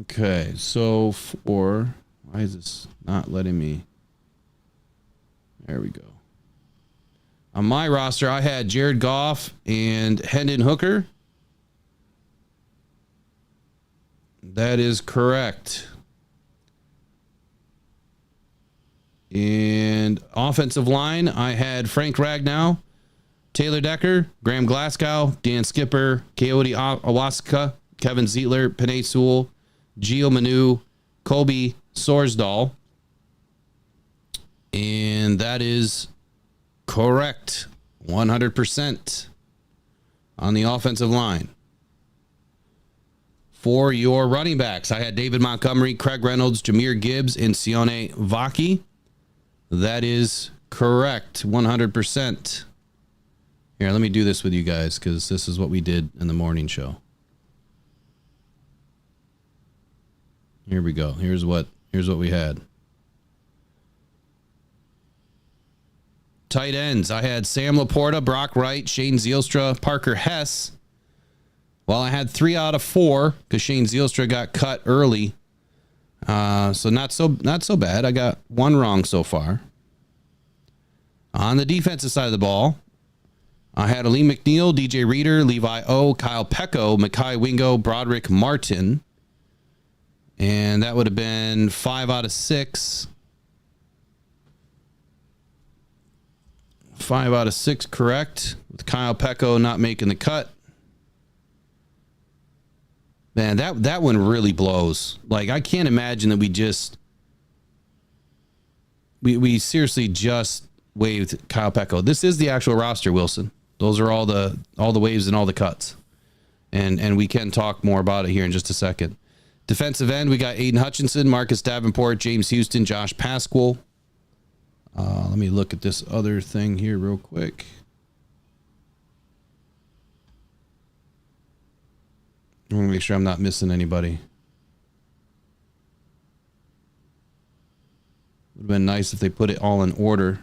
Okay, so why is this not letting me? There we go. On my roster, I had Jared Goff and Hendon Hooker. That is correct. And offensive line, I had Frank Ragnow, Taylor Decker, Graham Glasgow, Dan Skipper, Coyote Awaska, Kevin Zietler, Panay Sewell, Gio Manu, Kobe Sorsdal. And that is correct. 100% on the offensive line. For your running backs, I had David Montgomery, Craig Reynolds, Jahmyr Gibbs, and Sione Vaki. That is correct. 100%. Here, let me do this with you guys because this is what we did in the morning show. Here we go. Here's what we had. Tight ends. I had Sam Laporta, Brock Wright, Shane Zielstra, Parker Hess. Well, I had 3 out of 4 because Shane Zielstra got cut early. So not so bad. I got 1 wrong so far. On the defensive side of the ball, I had Aleem McNeil, DJ Reader, Levi O, Kyle Pecco, Mekhi Wingo, Broderick Martin. And that would have been 5 out of 6. 5 out of 6 correct, with Kyle Pecco not making the cut. Man, that one really blows. Like, I can't imagine that we seriously just waived Kyle Pecco. This is the actual roster, Wilson. Those are all the waves and all the cuts. And we can talk more about it here in just a second. Defensive end, we got Aiden Hutchinson, Marcus Davenport, James Houston, Josh Pasquale. Let me look at this other thing here real quick. I want to make sure I'm not missing anybody. Would have been nice if they put it all in order.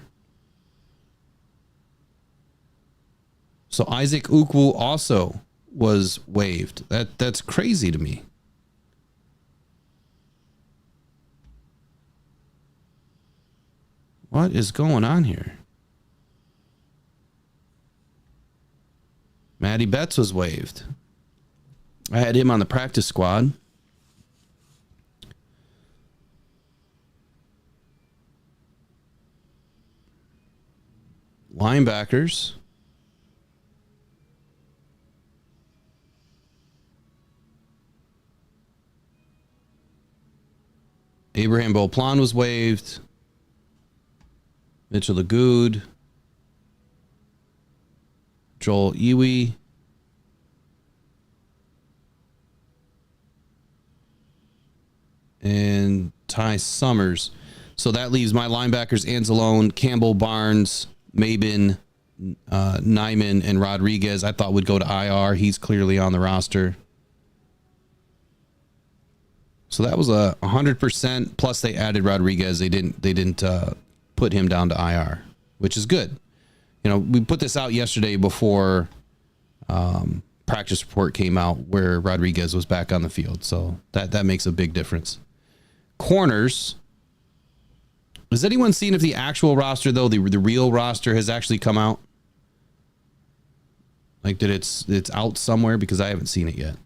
So Isaac Ukwu also was waived. That's crazy to me. What is going on here? Matty Betts was waived. I had him on the practice squad. Linebackers. Abraham Beauplan was waived. Mitchell Agood. Joel Iwi. and Ty Summers. So that leaves my linebackers, Anzalone, Campbell, Barnes, Mabin, Nyman, and Rodriguez. I thought would go to IR. He's clearly on the roster. So that was a 100%. Plus they added Rodriguez. They didn't put him down to IR, which is good. You know, we put this out yesterday before practice report came out where Rodriguez was back on the field. So that makes a big difference. Corners. Has anyone seen if the actual roster, though, the real roster has actually come out? Like, did it's out somewhere? Because I haven't seen it yet.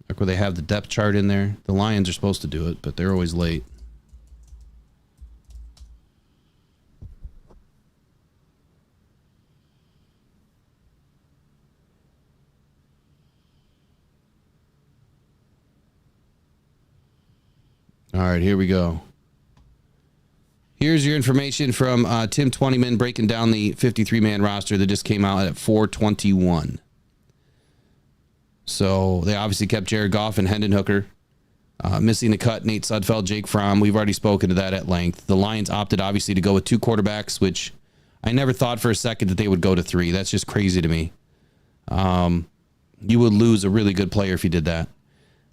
Like where they have the depth chart in there. The Lions are supposed to do it, but they're always late. All right, here we go. Here's your information from Tim Twentyman breaking down the 53-man roster that just came out at 421. So they obviously kept Jared Goff and Hendon Hooker. Missing the cut, Nate Sudfeld, Jake Fromm. We've already spoken to that at length. The Lions opted, obviously, to go with 2 quarterbacks, which I never thought for a second that they would go to 3. That's just crazy to me. You would lose a really good player if you did that.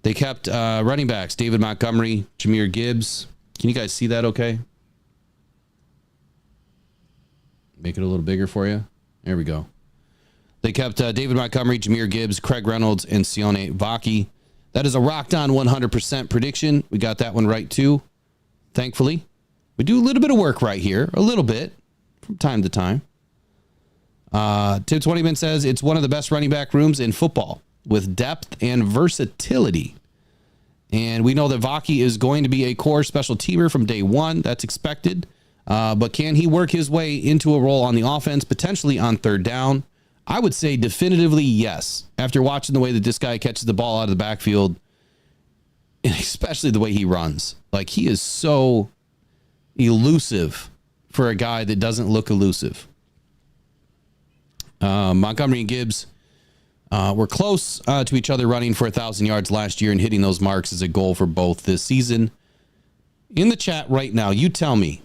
They kept running backs, David Montgomery, Jahmyr Gibbs. Can you guys see that okay? Make it a little bigger for you. There we go. They kept David Montgomery, Jahmyr Gibbs, Craig Reynolds, and Sione Vaki. That is a rocked on 100% prediction. We got that one right, too. Thankfully. We do a little bit of work right here. A little bit. From time to time. Tim Twentyman says it's one of the best running back rooms in football, with depth and versatility. And we know that Vaki is going to be a core special teamer from day one. That's expected. But can he work his way into a role on the offense, potentially on third down? I would say definitively yes. After watching the way that this guy catches the ball out of the backfield, and especially the way he runs. Like, he is so elusive for a guy that doesn't look elusive. Montgomery and Gibbs were close to each other, running for 1,000 yards last year, and hitting those marks is a goal for both this season. In the chat right now, you tell me,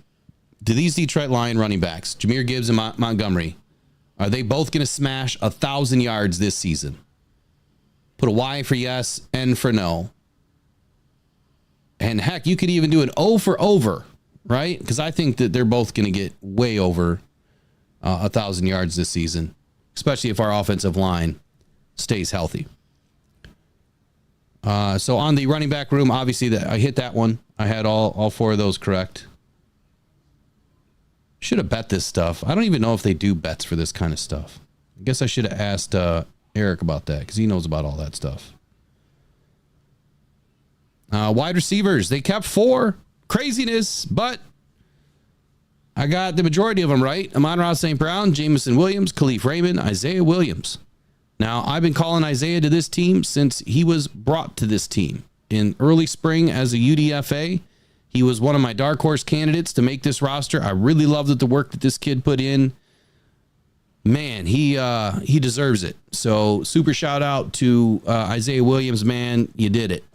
do these Detroit Lion running backs, Jahmyr Gibbs and Montgomery, are they both going to smash 1,000 yards this season? Put a Y for yes, N for no. And heck, you could even do an O for over, right? Because I think that they're both going to get way over 1,000 yards this season, especially if our offensive line stays healthy. So on the running back room, obviously I hit that one. I had all 4 of those correct. Should have bet this stuff. I don't even know if they do bets for this kind of stuff. I guess I should have asked Eric about that because he knows about all that stuff. Wide receivers, they kept 4. Craziness, but I got the majority of them right. Amon-Ra St. Brown, Jamison Williams, Khalif Raymond, Isaiah Williams. Now, I've been calling Isaiah to this team since he was brought to this team. In early spring as a UDFA, he was one of my dark horse candidates to make this roster. I really loved the work that this kid put in. Man, he deserves it. So super shout out to Isaiah Williams, man. You did it.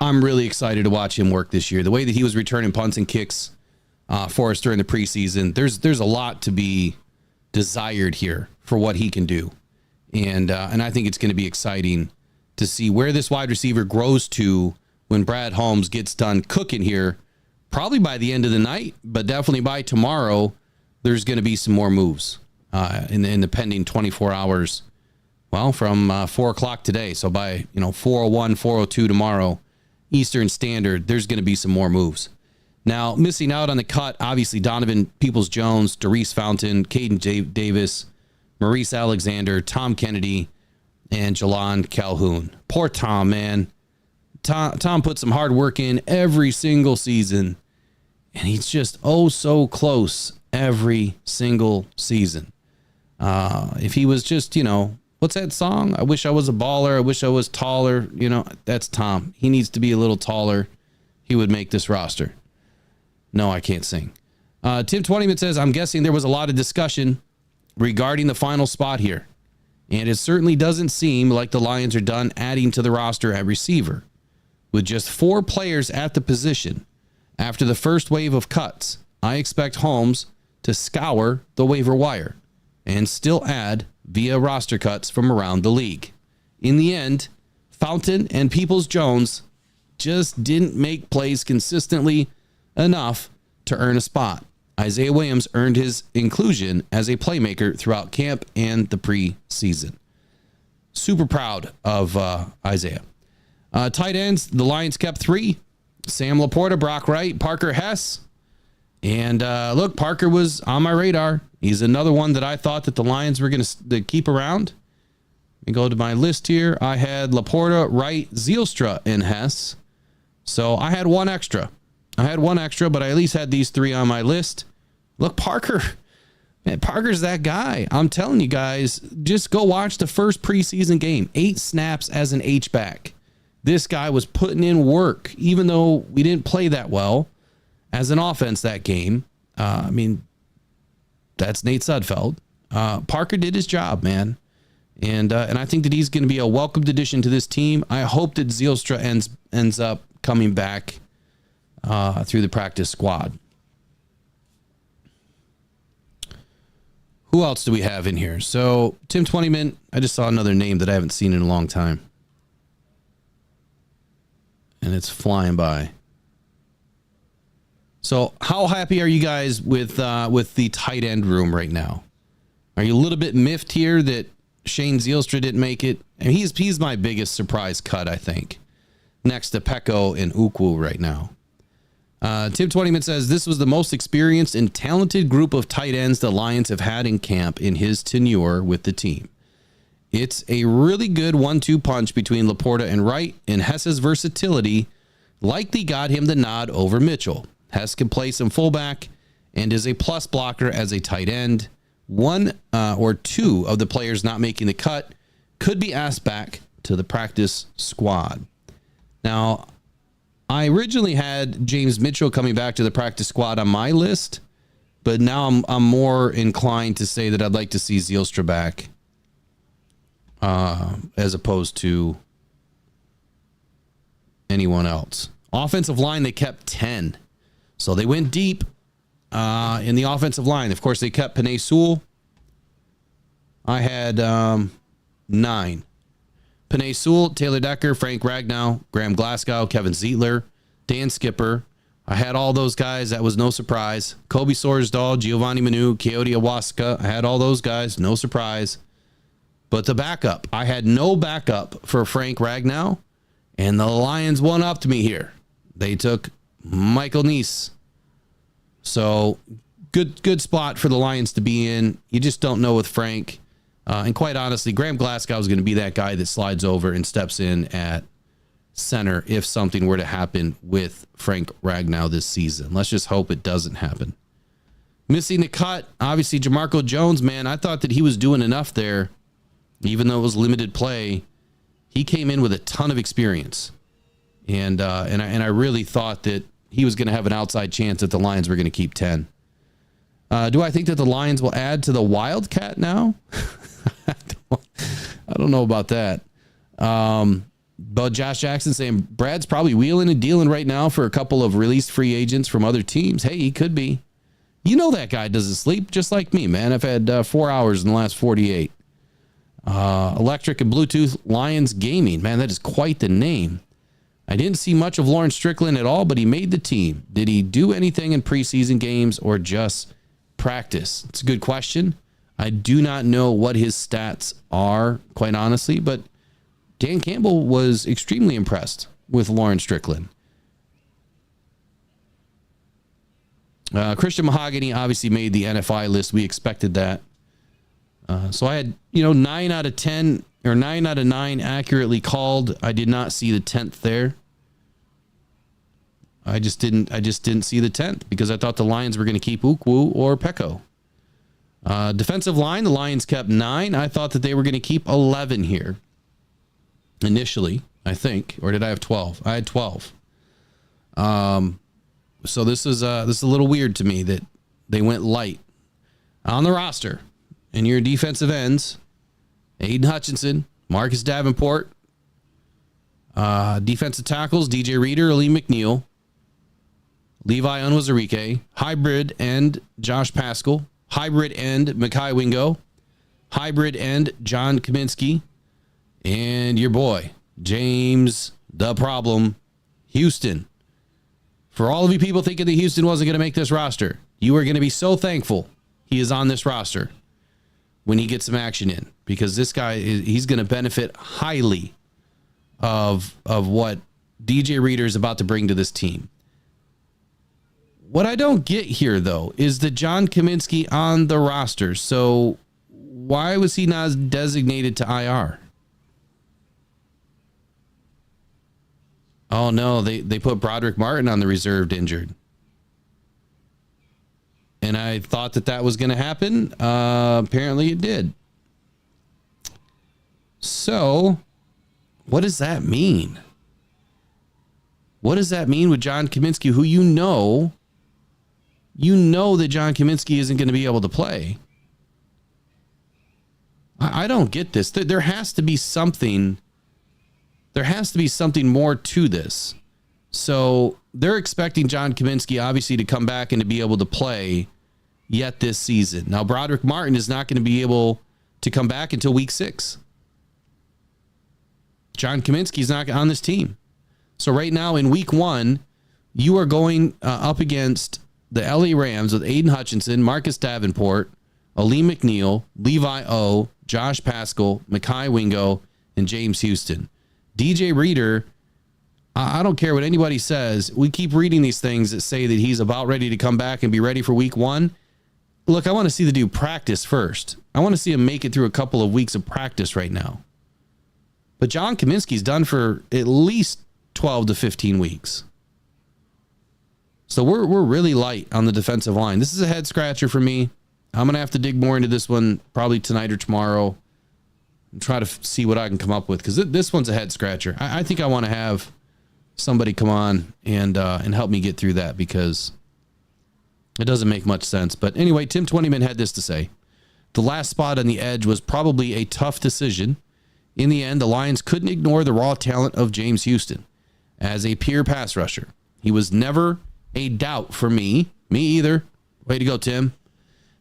I'm really excited to watch him work this year. The way that he was returning punts and kicks for us during the preseason, there's a lot to be desired here for what he can do. And I think it's going to be exciting to see where this wide receiver grows to when Brad Holmes gets done cooking here, probably by the end of the night, but definitely by tomorrow. There's going to be some more moves in the pending 24 hours. Well, from 4 o'clock today. So by 4:01, 4:02 tomorrow Eastern Standard, there's going to be some more moves. Now, missing out on the cut, obviously Donovan Peoples-Jones, Doris Fountain, Caden Davis, Maurice Alexander, Tom Kennedy, and Jalon Calhoun. Poor Tom, man. Tom put some hard work in every single season, and he's just so close every single season. If he was just, what's that song? I wish I was a baller. I wish I was taller. That's Tom. He needs to be a little taller. He would make this roster. No, I can't sing. Tim Twentyman says, I'm guessing there was a lot of discussion regarding the final spot here. And it certainly doesn't seem like the Lions are done adding to the roster at receiver. With just 4 players at the position, after the first wave of cuts, I expect Holmes to scour the waiver wire and still add via roster cuts from around the league. In the end, Fountain and Peoples-Jones just didn't make plays consistently enough to earn a spot. Isaiah Williams earned his inclusion as a playmaker throughout camp and the preseason. Super proud of Isaiah. Tight ends, the Lions kept 3. Sam Laporta, Brock Wright, Parker Hess. And look, Parker was on my radar. He's another one that I thought that the Lions were going to keep around. Let me go to my list here. I had Laporta, Wright, Zielstra, and Hess. So I had one extra. But I at least had these 3 on my list. Look, Parker. Man, Parker's that guy. I'm telling you guys, just go watch the first preseason game. 8 snaps as an H-back. This guy was putting in work, even though we didn't play that well as an offense that game. I mean, that's Nate Sudfeld. Parker did his job, man. And I think that he's going to be a welcomed addition to this team. I hope that Zielstra ends up coming back through the practice squad. Who else do we have in here? So Tim Twentyman, I just saw another name that I haven't seen in a long time. And it's flying by. So how happy are you guys with the tight end room right now? Are you a little bit miffed here that Shane Zielstra didn't make it? And he's my biggest surprise cut, I think. Next to Peko and Ukwu right now. Tim Twentyman says this was the most experienced and talented group of tight ends the Lions have had in camp in his tenure with the team. It's a really good 1-2 punch between Laporta and Wright, and Hess's versatility likely got him the nod over Mitchell. Hess can play some fullback and is a plus blocker as a tight end. 1 or 2 of the players not making the cut could be asked back to the practice squad. Now, I originally had James Mitchell coming back to the practice squad on my list, but now I'm more inclined to say that I'd like to see Zielstra back as opposed to anyone else. Offensive line, they kept 10. So they went deep in the offensive line. Of course, they kept Penei Sewell. I had 9. Penei Sewell, Taylor Decker, Frank Ragnow, Graham Glasgow, Kevin Zietler, Dan Skipper. I had all those guys. That was no surprise. Kobe Sorsdahl, Giovanni Manu, Coyote Awaska. I had all those guys. No surprise. But the backup, I had no backup for Frank Ragnow, and the Lions one-upped me here. They took Michael Neese. So good spot for the Lions to be in. You just don't know with Frank. And quite honestly, Graham Glasgow is going to be that guy that slides over and steps in at center if something were to happen with Frank Ragnow this season. Let's just hope it doesn't happen. Missing the cut, obviously, Jamarco Jones, man, I thought that he was doing enough there, even though it was limited play. He came in with a ton of experience. And I really thought that he was going to have an outside chance that the Lions were going to keep 10. Do I think that the Lions will add to the Wildcat now? I don't know about that. But Josh Jackson saying Brad's probably wheeling and dealing right now for a couple of released free agents from other teams. Hey, he could be. You know that guy doesn't sleep, just like me, man. I've had 4 hours in the last 48. Electric and Bluetooth Lions Gaming. Man, that is quite the name. I didn't see much of Lawrence Strickland at all, but he made the team. Did he do anything in preseason games or just practice? It's a good question. I do not know what his stats are, quite honestly, but Dan Campbell was extremely impressed with Lawrence Strickland. Christian Mahogany obviously made the NFI list. We expected that. So I had, 9 out of 10 or 9 out of 9 accurately called. I did not see the 10th there. I just didn't see the 10th because I thought the Lions were going to keep Ukwu or Peko. Defensive line, the Lions kept 9. I thought that they were going to keep 11 here initially, I think. Or did I have 12? I had 12. So this is a little weird to me that they went light on the roster. And your defensive ends, Aiden Hutchinson, Marcus Davenport. Defensive tackles, DJ Reader, Ali McNeil. Levi Onwuzurike. Hybrid end, Josh Paschal. Hybrid end, Mekhi Wingo. Hybrid end, John Kaminsky. And your boy, James the Problem Houston. For all of you people thinking that Houston wasn't going to make this roster, you are going to be so thankful he is on this roster when he gets some action in, because this guy, he's going to benefit highly of what DJ Reader is about to bring to this team. What I don't get here, though, is the John Kaminsky on the roster. So why was he not designated to IR? Oh, no, they put Broderick Martin on the reserved injured. And I thought that was going to happen. Apparently it did. So what does that mean? What does that mean with John Kaminsky, who you know that John Kaminsky isn't going to be able to play? I don't get this. There has to be something. There has to be something more to this. So they're expecting John Kaminsky, obviously, to come back and to be able to play yet this season. Now, Broderick Martin is not going to be able to come back until week 6. John Kaminsky's not on this team. So right now in week 1, you are going up against the LA Rams with Aiden Hutchinson, Marcus Davenport, Ali McNeil, Levi O, Josh Paschal, Mekhi Wingo, and James Houston. DJ Reader, I don't care what anybody says. We keep reading these things that say that he's about ready to come back and be ready for week 1. Look, I want to see the dude practice first. I want to see him make it through a couple of weeks of practice right now. But John Kaminsky's done for at least 12 to 15 weeks. So we're really light on the defensive line. This is a head scratcher for me. I'm going to have to dig more into this one probably tonight or tomorrow and try to see what I can come up with, because this one's a head scratcher. I think I want to have somebody come on and help me get through that, because it doesn't make much sense. But anyway, Tim Twentyman had this to say. The last spot on the edge was probably a tough decision. In the end, the Lions couldn't ignore the raw talent of James Houston as a pure pass rusher. He was never a doubt for me. Me either. Way to go, Tim.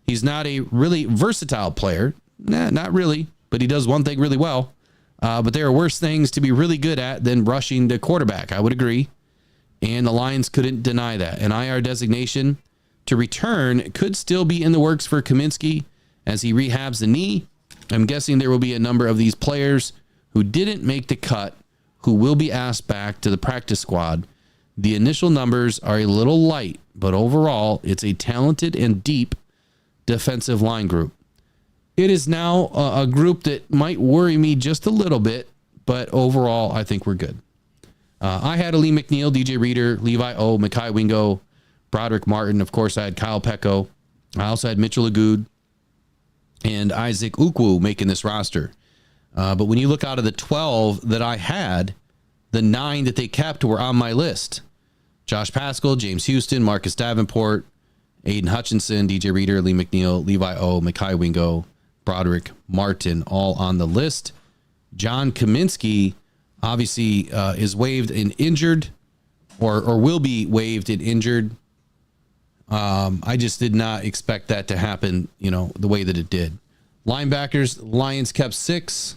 He's not a really versatile player. Nah, not really, but he does one thing really well. But there are worse things to be really good at than rushing the quarterback. I would agree. And the Lions couldn't deny that. An IR designation to return could still be in the works for Kaminsky as he rehabs the knee. I'm guessing there will be a number of these players who didn't make the cut who will be asked back to the practice squad. The initial numbers are a little light, but overall, it's a talented and deep defensive line group. It is now a group that might worry me just a little bit, but overall, I think we're good. I had Ali McNeil, DJ Reader, Levi O, Mekhi Wingo, Broderick Martin. Of course, I had Kyle Pecco. I also had Mitchell Agood and Isaac Ukwu making this roster. But when you look out of the 12 that I had, the 9 that they kept were on my list. Josh Paschal, James Houston, Marcus Davenport, Aiden Hutchinson, DJ Reader, Lee McNeil, Levi O, Mekhi Wingo, Broderick Martin, all on the list. John Kaminsky obviously is waived and injured, or will be waived and injured. I just did not expect that to happen, the way that it did. Linebackers, Lions kept 6.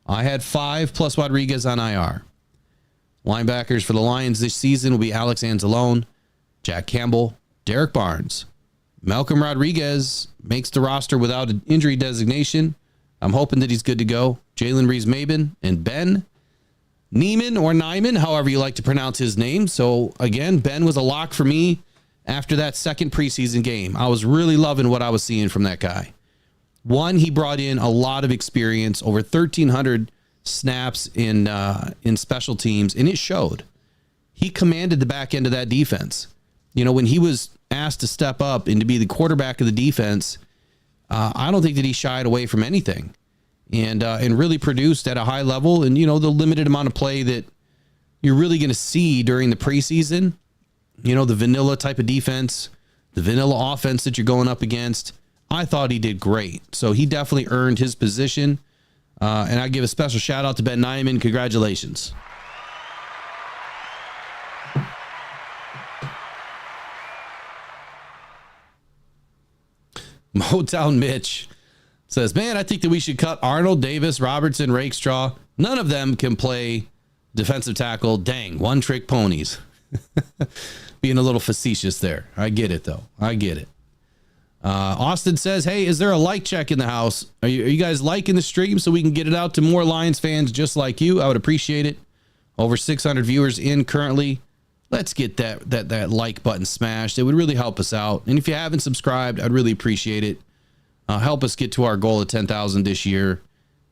I had 5 plus Rodriguez on IR. Linebackers for the Lions this season will be Alex Anzalone, Jack Campbell, Derek Barnes. Malcolm Rodriguez makes the roster without an injury designation. I'm hoping that he's good to go. Jalen Reeves-Maben and Ben Neiman, or Nyman, however you like to pronounce his name. So again, Ben was a lock for me after that second preseason game. I was really loving what I was seeing from that guy. One, he brought in a lot of experience, over 1,300 snaps in special teams, and it showed. He commanded the back end of that defense. When he was asked to step up and to be the quarterback of the defense, I don't think that he shied away from anything, and really produced at a high level. And the limited amount of play that you're really going to see during the preseason, the vanilla type of defense, the vanilla offense that you're going up against, I thought he did great. So he definitely earned his position. And I give a special shout out to Ben Nyman. Congratulations. Motown Mitch says, man, I think that we should cut Arnold, Davis, Robertson, Rakestraw. None of them can play defensive tackle. Dang, one-trick ponies. Being a little facetious there. I get it, though. I get it. Austin says, hey, is there a like check in the house? Are you guys liking the stream so we can get it out to more Lions fans just like you? I would appreciate it. Over 600 viewers in currently. Let's get that like button smashed. It would really help us out. And if you haven't subscribed, I'd really appreciate it. Help us get to our goal of 10,000 this year.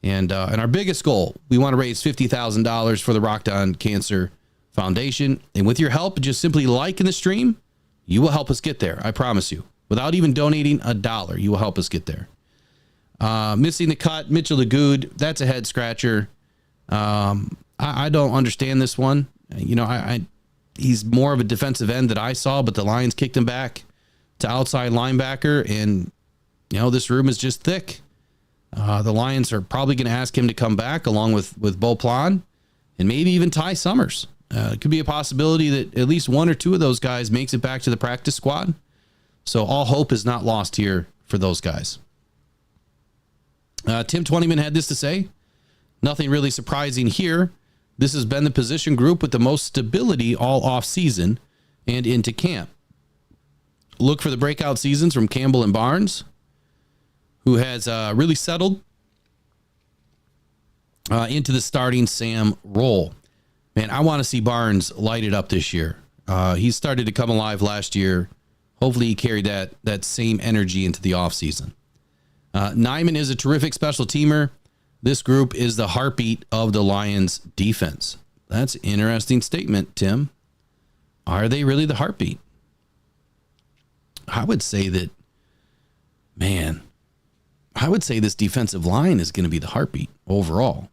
And our biggest goal, we want to raise $50,000 for the Rock Down Cancer Foundation. And with your help, just simply liking the stream, you will help us get there. I promise you. Without even donating $1, you will help us get there. Missing the cut, Mitchell Lagood, that's a head scratcher. I don't understand this one. You know, he's more of a defensive end that I saw, but the Lions kicked him back to outside linebacker, and you know this room is just thick. The Lions are probably going to ask him to come back along with Bo Plan and maybe even Ty Summers. It could be a possibility that at least one or two of those guys makes it back to the practice squad. So all hope is not lost here for those guys. Tim Twentyman had this to say. Nothing really surprising here. This has been the position group with the most stability all off season and into camp. Look for the breakout seasons from Campbell and Barnes, who has really settled into the starting Sam role. Man, I want to see Barnes light it up this year. He started to come alive last year. Hopefully he carried that same energy into the offseason. Nyman is a terrific special teamer. This group is the heartbeat of the Lions defense. That's an interesting statement, Tim. Are they really the heartbeat? I would say that, man, I would say this defensive line is going to be the heartbeat overall.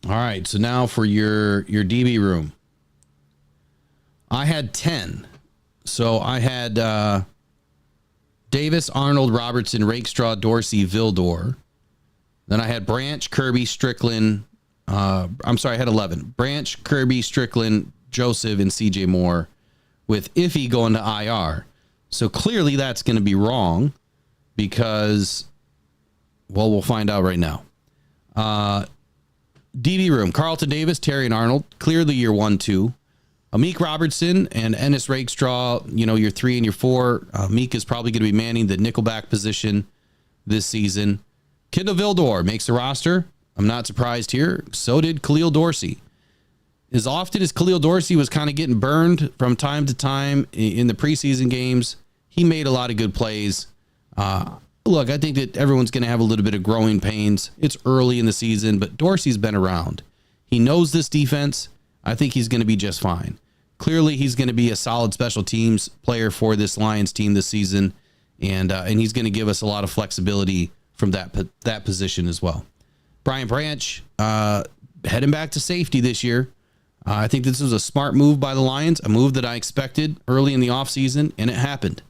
All right, so now for your DB room. I had 10. So I had Davis, Arnold, Robertson, Rakestraw, Dorsey, Vildor. Then I had Branch, Kirby, Strickland. I had 11. Branch, Kirby, Strickland, Joseph, and CJ Moore, with Iffy going to IR. So clearly that's going to be wrong because, well, we'll find out right now. DB room, Carlton Davis, Terry and Arnold. Clearly your 1-2. Meek Robertson and Ennis Rakestraw, you know, your 3 and your 4. Meek is probably going to be manning the nickelback position this season. Kendall Vildor makes the roster. I'm not surprised here. So did Khalil Dorsey. As often as Khalil Dorsey was kind of getting burned from time to time in the preseason games, he made a lot of good plays. Look, I think that everyone's going to have a little bit of growing pains. It's early in the season, but Dorsey's been around. He knows this defense. I think he's going to be just fine. Clearly, he's going to be a solid special teams player for this Lions team this season, and he's going to give us a lot of flexibility from that position as well. Brian Branch heading back to safety this year. I think this was a smart move by the Lions, a move that I expected early in the offseason, and it happened.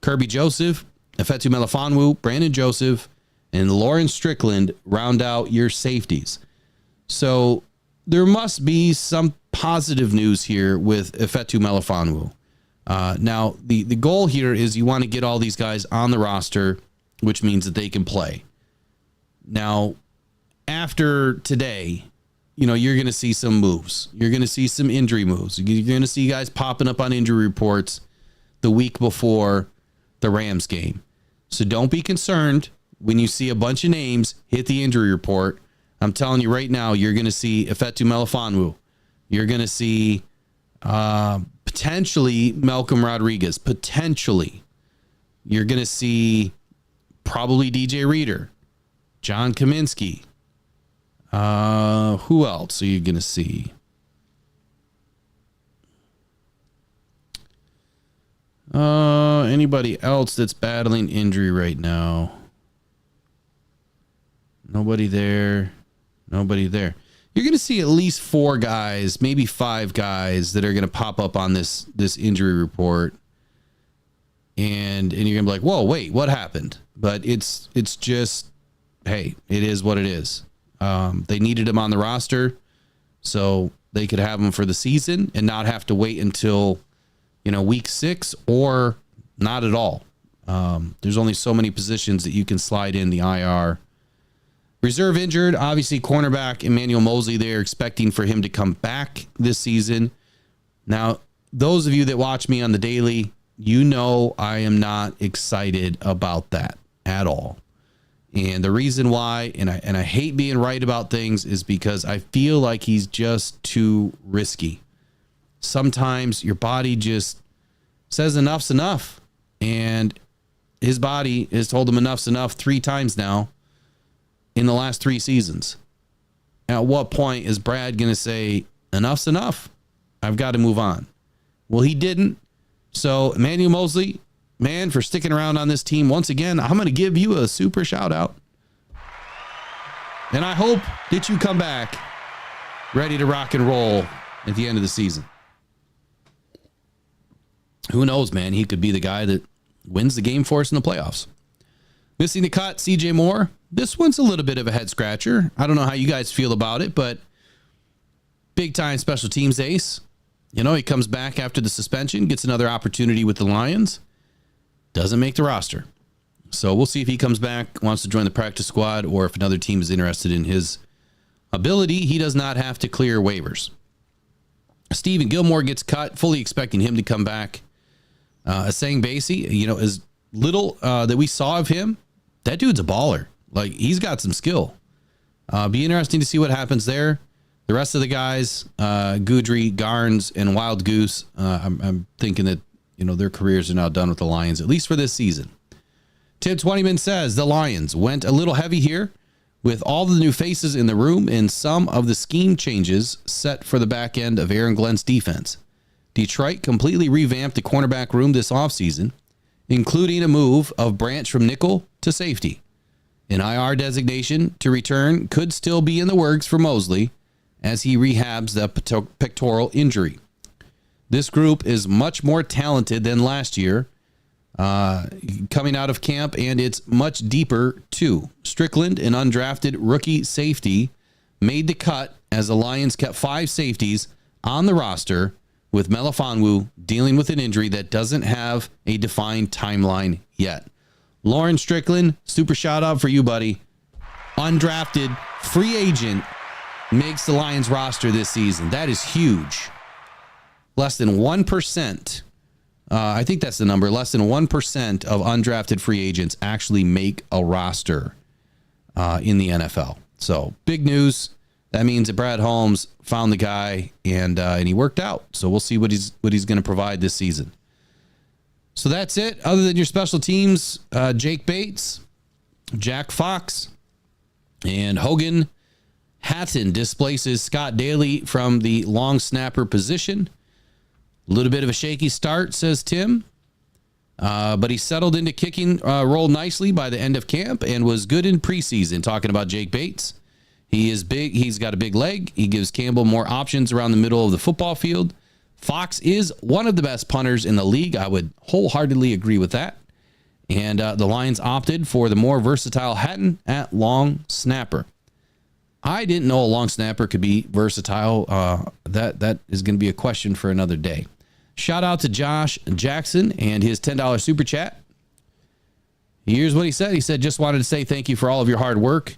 Kirby Joseph, Efetu Melifonwu, Brandon Joseph, and Lauren Strickland round out your safeties. So there must be some positive news here with Efetu Melifonwu. Now, the goal here is you want to get all these guys on the roster, which means that they can play. Now, after today, you know, you're going to see some moves. You're going to see some injury moves. You're going to see guys popping up on injury reports the week before the Rams game. So don't be concerned when you see a bunch of names hit the injury report. I'm telling you right now, you're going to see Efetu Melifonwu. You're going to see potentially Malcolm Rodriguez. Potentially. You're going to see probably DJ Reader, John Kaminsky. Who else are you going to see? Anybody else that's battling injury right now? Nobody there. Nobody there. You're going to see at least 4 guys, maybe 5 guys that are going to pop up on this injury report. and you're going to be like, whoa, wait, what happened? But it's just, hey, it is what it is. They needed him on the roster so they could have him for the season and not have to wait until, week 6 or not at all. There's only so many positions that you can slide in the IR. Reserve injured, obviously cornerback Emmanuel Moseley, they're expecting for him to come back this season. Now, those of you that watch me on the daily, I am not excited about that at all. And the reason why, and I hate being right about things, is because I feel like he's just too risky. Sometimes your body just says enough's enough. And his body has told him enough's enough 3 times now in the last 3 seasons. At what point is Brad going to say, enough's enough? I've got to move on. Well, he didn't. So Emmanuel Moseley, man, for sticking around on this team. Once again, I'm going to give you a super shout out. And I hope that you come back ready to rock and roll at the end of the season. Who knows, man? He could be the guy that wins the game for us in the playoffs. Missing the cut, CJ Moore. This one's a little bit of a head scratcher. I don't know how you guys feel about it, but big time special teams ace. He comes back after the suspension, gets another opportunity with the Lions. Doesn't make the roster. So we'll see if he comes back, wants to join the practice squad, or if another team is interested in his ability. He does not have to clear waivers. Stephen Gilmore gets cut, fully expecting him to come back. Saying Basie, as little that we saw of him, that dude's a baller. Like, he's got some skill. Be interesting to see what happens there. The rest of the guys, Goudry, Garnes, and Wild Goose, I'm thinking that, their careers are now done with the Lions, at least for this season. Tim Twentyman says the Lions went a little heavy here with all the new faces in the room and some of the scheme changes set for the back end of Aaron Glenn's defense. Detroit completely revamped the cornerback room this offseason, including a move of Branch from nickel to safety. An IR designation to return could still be in the works for Moseley as he rehabs the pectoral injury. This group is much more talented than last year coming out of camp, and it's much deeper too. Strickland, an undrafted rookie safety, made the cut as the Lions kept 5 safeties on the roster, with Melifonwu dealing with an injury that doesn't have a defined timeline yet. Lauren Strickland, super shout out for you, buddy. Undrafted free agent makes the Lions roster this season. That is huge. Less than 1%. I think that's the number. Less than 1% of undrafted free agents actually make a roster in the NFL. So big news. That means that Brad Holmes found the guy and he worked out. So we'll see what he's going to provide this season. So that's it. Other than your special teams, Jake Bates, Jack Fox, and Hogan Hatton displaces Scott Daly from the long snapper position. A little bit of a shaky start, says Tim. But he settled into kicking role nicely by the end of camp and was good in preseason. Talking about Jake Bates. He is big. He's got a big leg. He gives Campbell more options around the middle of the football field. Fox is one of the best punters in the league. I would wholeheartedly agree with that. And the Lions opted for the more versatile Hatton at long snapper. I didn't know a long snapper could be versatile. That is going to be a question for another day. Shout out to Josh Jackson and his $10 super chat. Here's what he said. He said, just wanted to say thank you for all of your hard work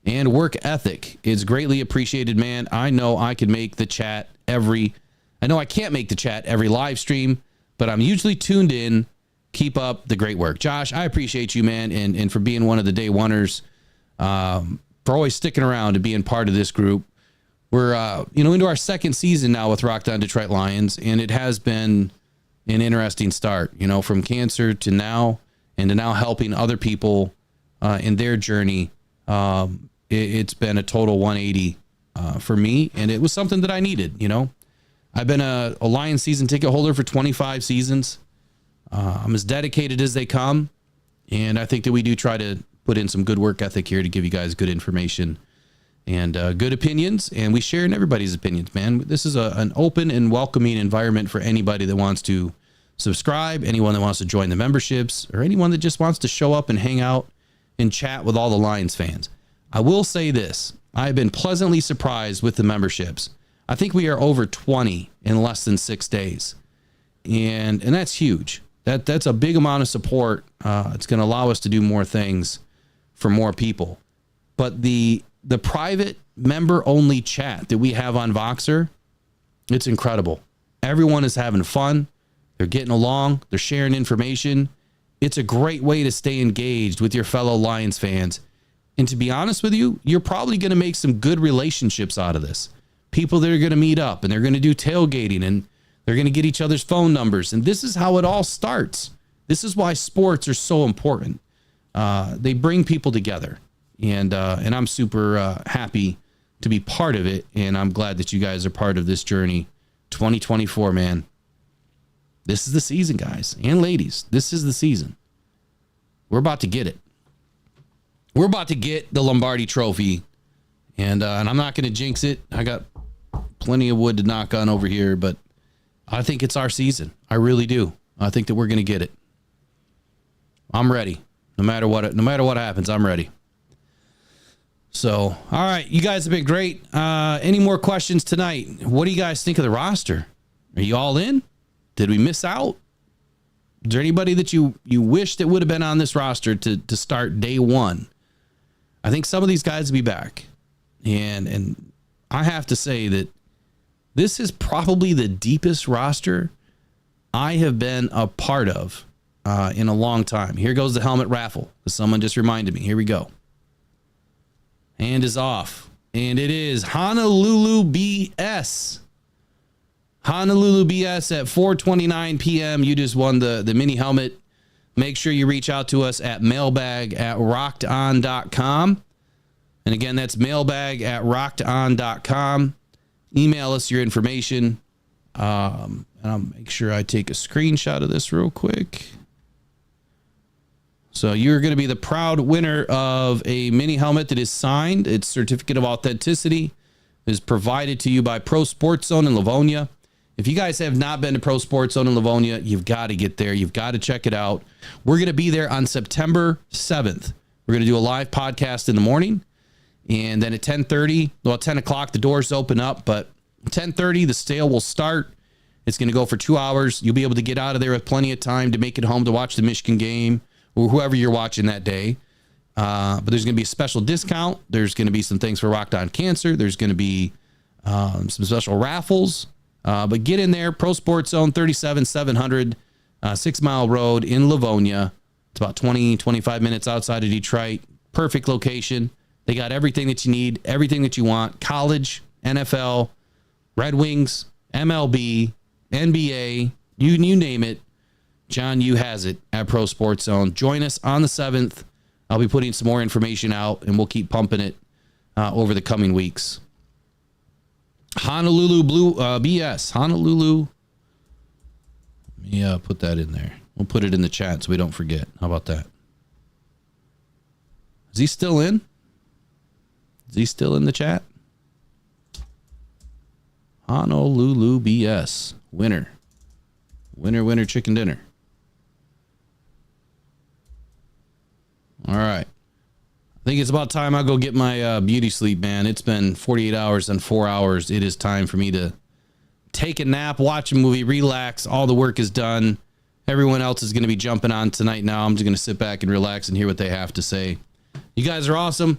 and work ethic. It's greatly appreciated, man. I know I can't make the chat every live stream, but I'm usually tuned in. Keep up the great work. Josh, I appreciate you, man, and for being one of the day oneers, for always sticking around and being part of this group. We're into our second season now with Rock On Detroit Lions, and it has been an interesting start, from cancer to now, and to now helping other people in their journey. It's been a total 180 for me, and it was something that I needed. I've been a Lions season ticket holder for 25 seasons. I'm as dedicated as they come, and I think that we do try to put in some good work ethic here to give you guys good information and good opinions, and we share in everybody's opinions, man. This is an open and welcoming environment for anybody that wants to subscribe, anyone that wants to join the memberships, or anyone that just wants to show up and hang out and chat with all the Lions fans. I will say this. I've been pleasantly surprised with the memberships. I think we are over 20 in less than 6 days. And that's huge. That's a big amount of support. It's going to allow us to do more things for more people. But the private member-only chat that we have on Voxer, it's incredible. Everyone is having fun. They're getting along. They're sharing information. It's a great way to stay engaged with your fellow Lions fans. And to be honest with you, you're probably going to make some good relationships out of this. People that are going to meet up and they're going to do tailgating and they're going to get each other's phone numbers. And this is how it all starts. This is why sports are so important. They bring people together. And I'm super happy to be part of it. And I'm glad that you guys are part of this journey. 2024, man. This is the season, guys and ladies. This is the season. We're about to get it. We're about to get the Lombardi Trophy. And I'm not going to jinx it. I got plenty of wood to knock on over here, but I think it's our season. I really do. I think that we're going to get it. I'm ready. No matter what happens, I'm ready. So, all right, you guys have been great. Any more questions tonight? What do you guys think of the roster? Are you all in? Did we miss out? Is there anybody that you wish that would have been on this roster to start day one? I think some of these guys will be back. And I have to say that this is probably the deepest roster I have been a part of in a long time. Here goes the helmet raffle. Someone just reminded me. Here we go. Hand is off. And it is Honolulu BS. Honolulu BS at 4:29 p.m. You just won the mini helmet. Make sure you reach out to us at mailbag@rockedon.com. And again, that's mailbag@rockedon.com. Email us your information. And I'll make sure I take a screenshot of this real quick. So you're going to be the proud winner of a mini helmet that is signed. Its certificate of authenticity is provided to you by Pro Sports Zone in Livonia. If you guys have not been to Pro Sports Zone in Livonia, you've got to get there. You've got to check it out. We're going to be there on September 7th. We're going to do a live podcast in the morning. And then at 10 o'clock, the doors open up. But 10:30, the sale will start. It's going to go for 2 hours. You'll be able to get out of there with plenty of time to make it home to watch the Michigan game or whoever you're watching that day. But there's going to be a special discount. There's going to be some things for Rocked On Cancer. There's going to be some special raffles. But get in there, Pro Sports Zone, 37700 6 Mile Road in Livonia. It's about 25 minutes outside of Detroit. Perfect location. They got everything that you need, everything that you want. College, NFL, Red Wings, MLB, NBA, you name it. John Yu has it at Pro Sports Zone. Join us on the 7th. I'll be putting some more information out, and we'll keep pumping it over the coming weeks. Honolulu BS. Honolulu. Let me put that in there. We'll put it in the chat so we don't forget. How about that? Is he still in? Is he still in the chat? Honolulu BS. Winner. Winner, chicken dinner. All right. I think it's about time I go get my beauty sleep, man. It's been 48 hours and 4 hours. It is time for me to take a nap, watch a movie, relax. All the work is done. Everyone else is going to be jumping on tonight now. I'm just going to sit back and relax and hear what they have to say. You guys are awesome.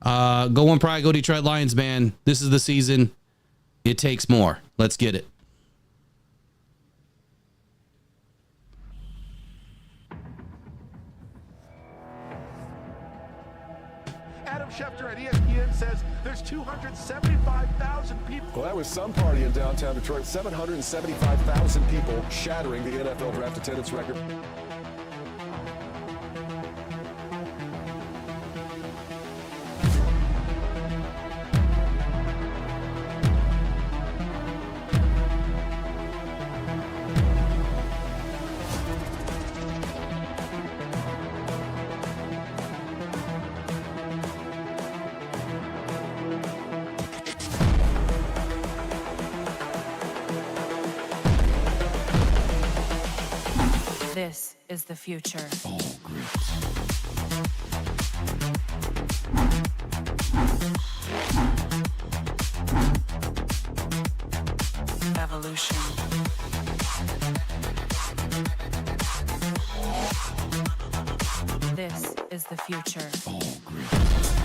Go One Pride, go Detroit Lions, man. This is the season. It takes more. Let's get it. Adam Schefter at ESPN says there's 275,000 people. Well, that was some party in downtown Detroit. 775,000 people, shattering the NFL draft attendance record. This is the future. All grit. Evolution. This is the future. All grit.